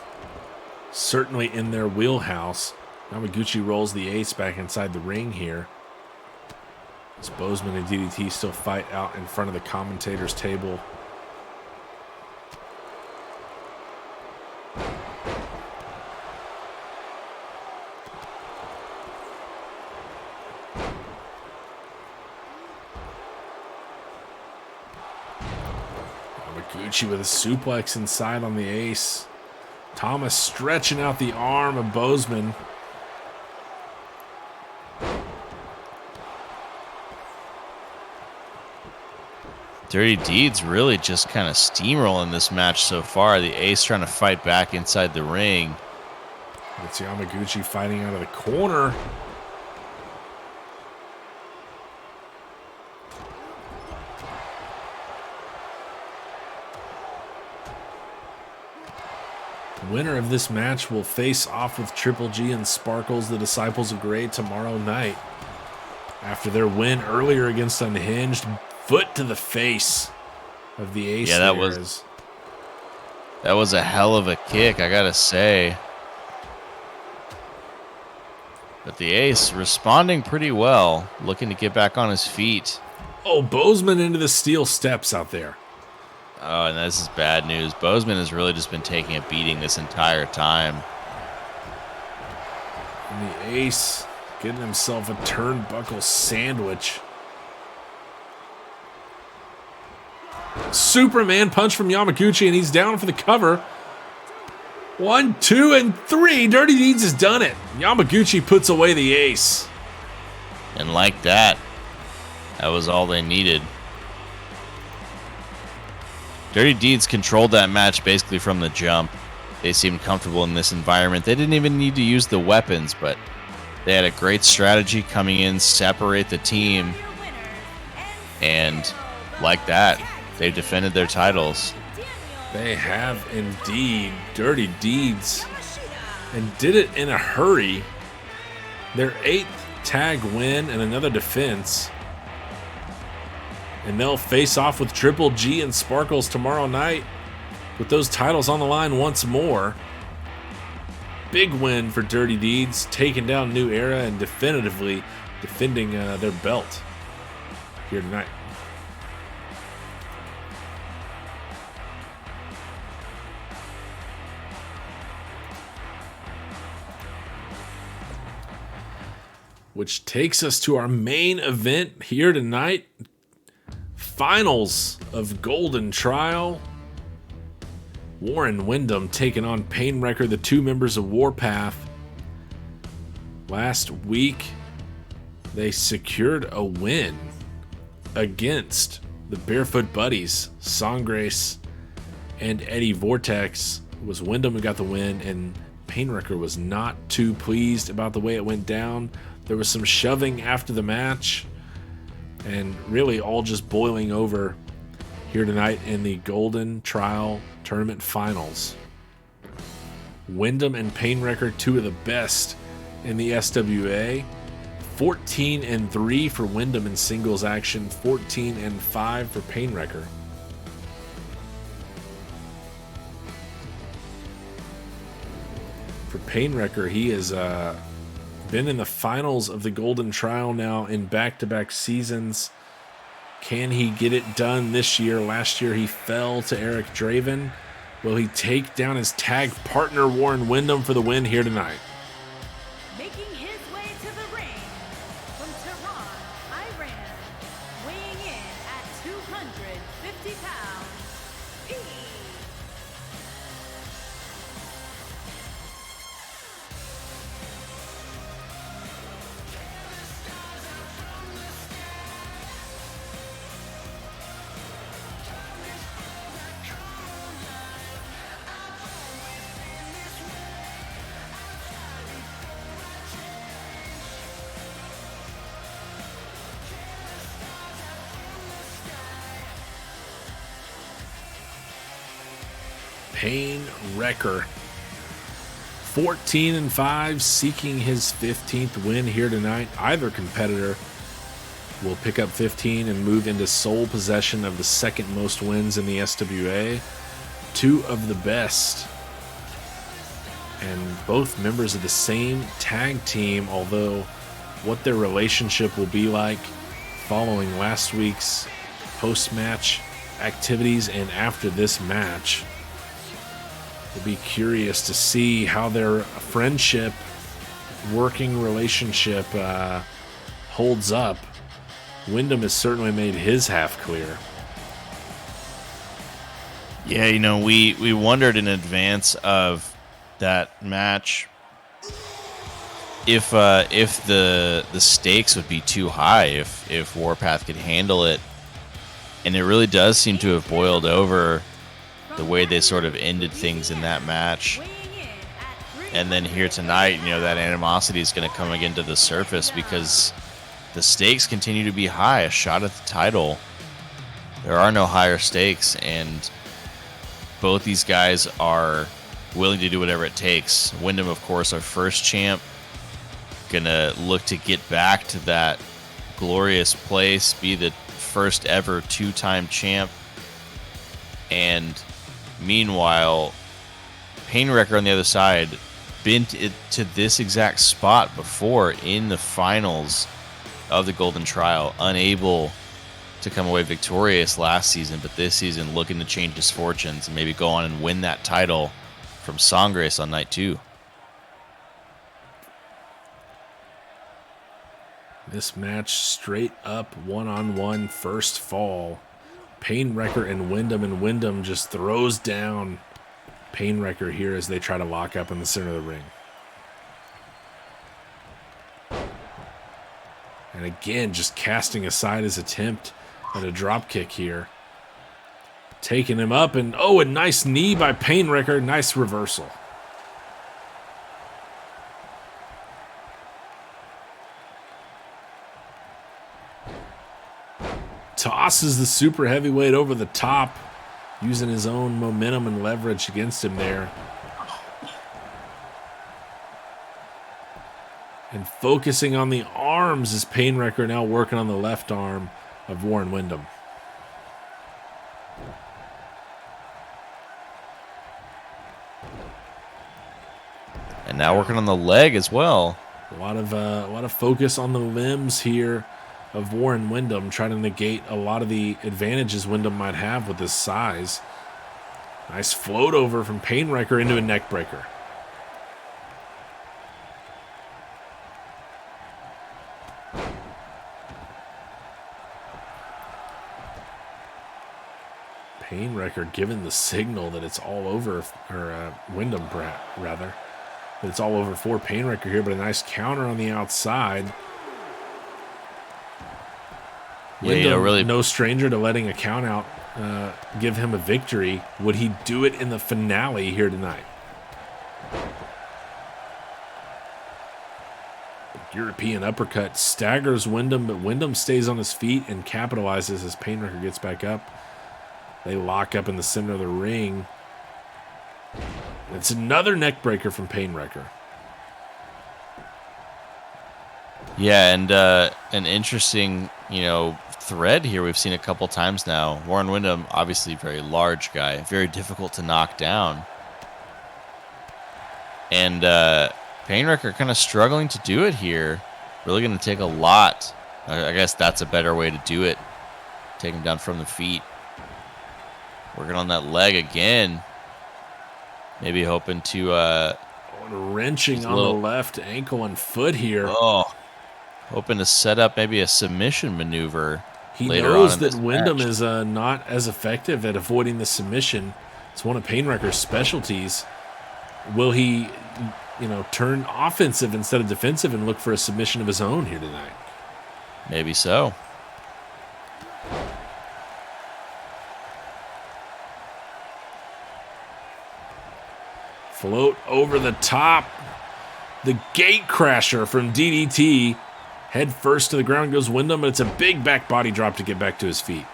certainly in their wheelhouse. Yamaguchi rolls the ace back inside the ring here. As Bozeman and DDT still fight out in front of the commentator's table. Yamaguchi with a suplex inside on the ace. Thomas stretching out the arm of Bozeman. Dirty Deeds really just kind of steamrolling this match so far. The ace trying to fight back inside the ring. It's Yamaguchi fighting out of the corner. The winner of this match will face off with Triple G and Sparkles, the Disciples of Grey, tomorrow night. After their win earlier against Unhinged, foot to the face of the ace. Yeah, that was a hell of a kick, I gotta say. But the ace responding pretty well, looking to get back on his feet. Oh, Bozeman into the steel steps out there. Oh, and this is bad news. Bozeman has really just been taking a beating this entire time. And the ace getting himself a turnbuckle sandwich. Superman punch from Yamaguchi, and he's down for the cover. 1, 2, and 3. Dirty Deeds has done it. Yamaguchi puts away the ace. And like that, that was all they needed. Dirty Deeds controlled that match basically from the jump. They seemed comfortable in this environment. They didn't even need to use the weapons, but they had a great strategy coming in, separate the team, and like that, they defended their titles. They have indeed. Dirty Deeds, and did it in a hurry. Their 8th tag win and another defense. And they'll face off with Triple G and Sparkles tomorrow night with those titles on the line once more. Big win for Dirty Deeds, taking down New Era and definitively defending their belt here tonight. Which takes us to our main event here tonight. Finals of Golden Trial. Warren Windham taking on Painwrecker, the 2 members of Warpath. Last week, they secured a win against the Barefoot Buddies, Songgrace and Eddie Vortex. It was Windham who got the win, and Painwrecker was not too pleased about the way it went down. There was some shoving after the match, and really all just boiling over here tonight in the Golden Trial Tournament Finals. Windham and Painwrecker, 2 of the best in the SWA. 14-3 for Windham in singles action, 14-5 for Painwrecker. For Painwrecker, he has been in the finals of the Golden Trial now in back-to-back seasons. Can he get it done this year? Last year he fell to Eric Draven. Will he take down his tag partner Warren Windham for the win here tonight? Making his way to the ring from Tehran, Iran, weighing in at 250 pounds, P. Payne Wrecker. 14-5, seeking his 15th win here tonight. Either competitor will pick up 15 and move into sole possession of the second most wins in the SWA. Two of the best. And both members of the same tag team, although what their relationship will be like following last week's post-match activities and after this match. We'll be curious to see how their friendship, working relationship holds up. Wyndham has certainly made his half clear. Yeah, you know, we wondered in advance of that match if the stakes would be too high, if Warpath could handle it. And it really does seem to have boiled over the way they sort of ended things in that match. And then here tonight, you know, that animosity is going to come again to the surface because the stakes continue to be high. A shot at the title. There are no higher stakes, and both these guys are willing to do whatever it takes. Wyndham, of course, our first champ, gonna look to get back to that glorious place, be the first ever two-time champ. And meanwhile, Payne Wrecker on the other side been to this exact spot before in the finals of the Golden Trial, unable to come away victorious last season, but this season looking to change his fortunes and maybe go on and win that title from Sangres on night 2. This match straight up one-on-one first fall. Payne Wrecker and Wyndham just throws down Payne Wrecker here as they try to lock up in the center of the ring. And again, just casting aside his attempt at a drop kick here. Taking him up, and oh, a nice knee by Payne Wrecker. Nice reversal. Tosses the super heavyweight over the top, using his own momentum and leverage against him there. And focusing on the arms as Payne Wrecker now working on the left arm of Warren Wyndham. And now working on the leg as well. A lot of focus on the limbs here of Warren Wyndham, trying to negate a lot of the advantages Wyndham might have with his size. Nice float over from Payne Wrecker into a neck breaker. Payne Wrecker giving the signal that it's all over, or Wyndham rather, that it's all over for Payne Wrecker here, but a nice counter on the outside. Wyndham, really no stranger to letting a count out give him a victory. Would he do it in the finale here tonight? European uppercut staggers Wyndham, but Wyndham stays on his feet and capitalizes as Payne Wrecker gets back up. They lock up in the center of the ring. It's another neck breaker from Payne Wrecker. Yeah, and an interesting, thread here we've seen a couple times now. Warren Wyndham, obviously very large guy, very difficult to knock down. And Payne Wrecker kind of struggling to do it here. Really going to take a lot. I guess that's a better way to do it. Take him down from the feet. Working on that leg again. Maybe hoping to... wrenching on the left ankle and foot here. Oh, hoping to set up maybe a submission maneuver. He later knows on that Wyndham is not as effective at avoiding the submission. It's one of Payne Wrecker's specialties. Will he, turn offensive instead of defensive and look for a submission of his own here tonight? Maybe so. Float over the top. The gate crasher from DDT. Head first to the ground goes Wyndham, but it's a big back body drop to get back to his feet.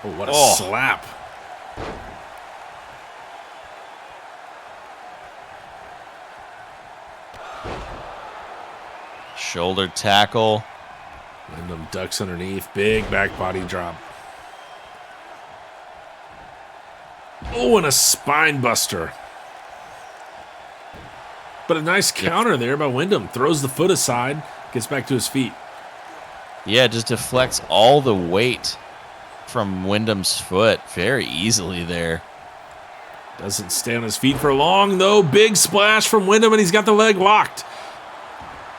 Oh, what a slap. Shoulder tackle. Wyndham ducks underneath. Big back body drop. Oh, and a spine buster. But a nice counter there by Wyndham. Throws the foot aside. Gets back to his feet. Yeah, just deflects all the weight from Wyndham's foot very easily there. Doesn't stay on his feet for long, though. Big splash from Wyndham, and he's got the leg locked.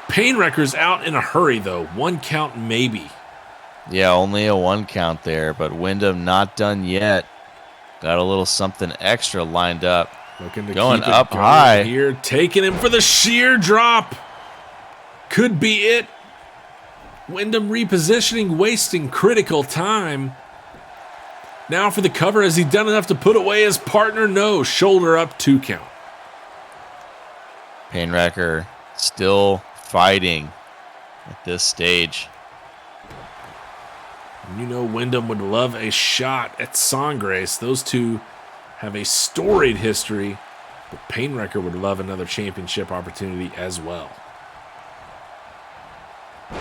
Painwrecker's out in a hurry, though. 1 count, maybe. Yeah, only a 1 count there, but Wyndham not done yet. Got a little something extra lined up. Looking to going keep it up going high here, taking him for the sheer drop. Could be it. Wyndham repositioning, wasting critical time. Now for the cover. Has he done enough to put away his partner? No. Shoulder up, 2 count. Painwrecker still fighting at this stage. You know Wyndham would love a shot at Sangres. Those two have a storied history, but Painwrecker would love another championship opportunity as well.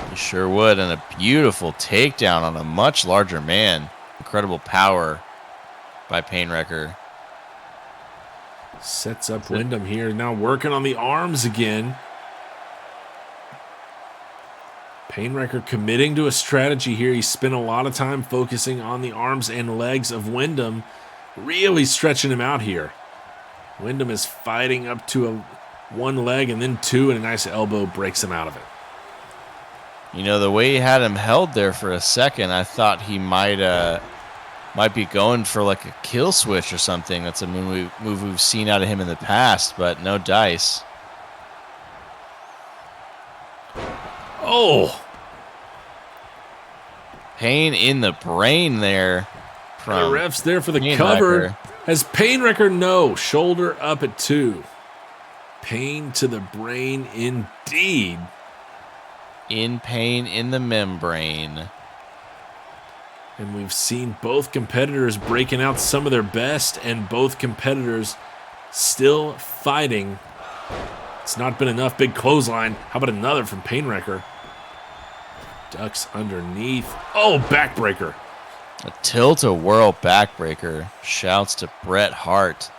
He sure would, and a beautiful takedown on a much larger man. Incredible power by Painwrecker. Sets up Wyndham here, now working on the arms again. Painwrecker committing to a strategy here. He spent a lot of time focusing on the arms and legs of Wyndham, really stretching him out here. Wyndham is fighting up to 1 leg and then 2, and a nice elbow breaks him out of it. You know, the way he had him held there for a second, I thought he might be going for like a kill switch or something. That's a move we've seen out of him in the past, but no dice. Oh! Pain in the brain there. The ref's there for the Painwrecker. cover. Has Painwrecker? No. Shoulder up at 2. Pain to the brain indeed. In pain in the membrane. And we've seen both competitors breaking out some of their best, and both competitors still fighting. It's not been enough. Big clothesline. How about another from Painwrecker? Ducks underneath. Oh, backbreaker. A tilt-a-whirl backbreaker. Shouts to Bret Hart.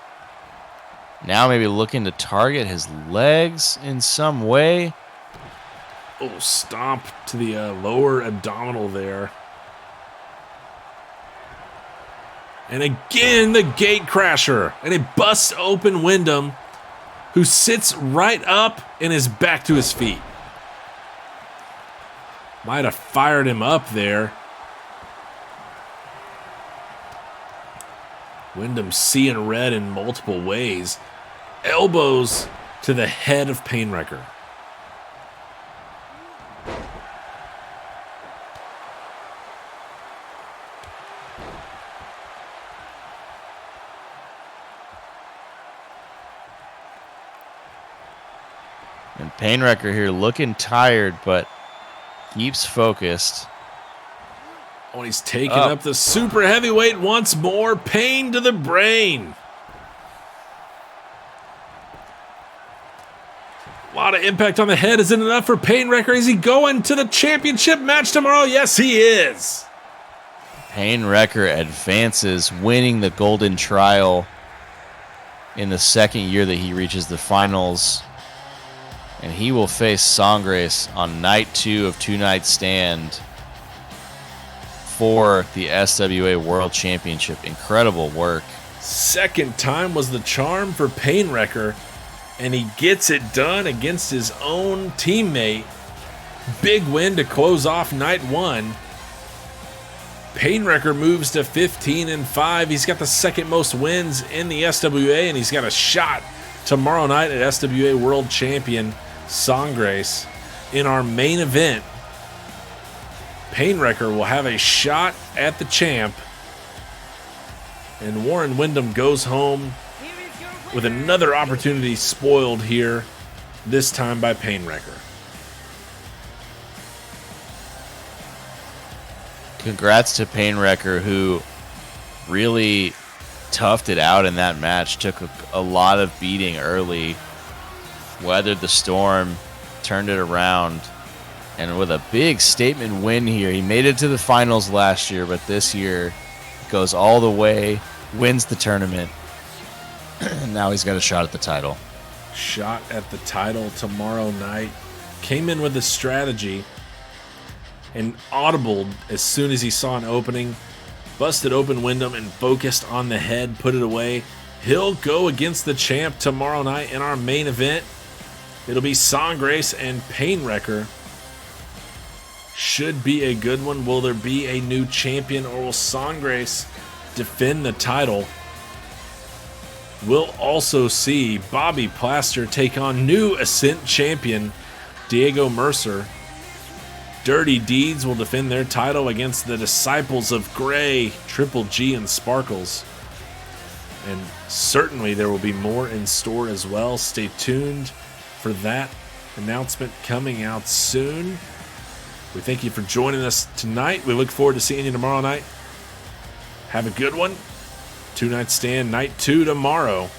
Now maybe looking to target his legs in some way. Oh, stomp to the lower abdominal there. And again, the gate crasher. And it busts open Wyndham, who sits right up and is back to his feet. Might have fired him up there. Wyndham seeing red in multiple ways. Elbows to the head of Painwrecker. And Painwrecker here looking tired, but keeps focused. Oh, and he's taking up the super heavyweight once more. Pain to the brain. A lot of impact on the head. Is it enough for Painwrecker? Is he going to the championship match tomorrow? Yes, he is. Painwrecker advances, winning the Golden Trial in the 2nd year that he reaches the finals. And he will face Sangres on night 2 of 2-night stand for the SWA World Championship. Incredible work. 2nd time was the charm for Painwrecker, and he gets it done against his own teammate. Big win to close off night 1. Painwrecker moves to 15-5. He's got the 2nd most wins in the SWA, and he's got a shot tomorrow night at SWA World Champion Sangres. In our main event, Painwrecker will have a shot at the champ, and Warren Wyndham goes home with another opportunity spoiled here, this time by Painwrecker. Congrats to Painwrecker, who really toughed it out in that match. Took a lot of beating early, weathered the storm, turned it around, and with a big statement win here. He made it to the finals last year, but this year goes all the way, wins the tournament. Now he's got a shot at the title. Shot at the title tomorrow night. Came in with a strategy and audibled as soon as he saw an opening. Busted open Wyndham and focused on the head, put it away. He'll go against the champ tomorrow night in our main event. It'll be Sangres and Painwrecker. Should be a good one. Will there be a new champion, or will Sangres defend the title? We'll also see Bobby Plaster take on new Ascent champion Diego Mercer. Dirty Deeds will defend their title against the Disciples of Gray, Triple G and Sparkles. And certainly there will be more in store as well. Stay tuned for that announcement coming out soon. We thank you for joining us tonight. We look forward to seeing you tomorrow night. Have a good one. 2 Night Stand, night 2 tomorrow.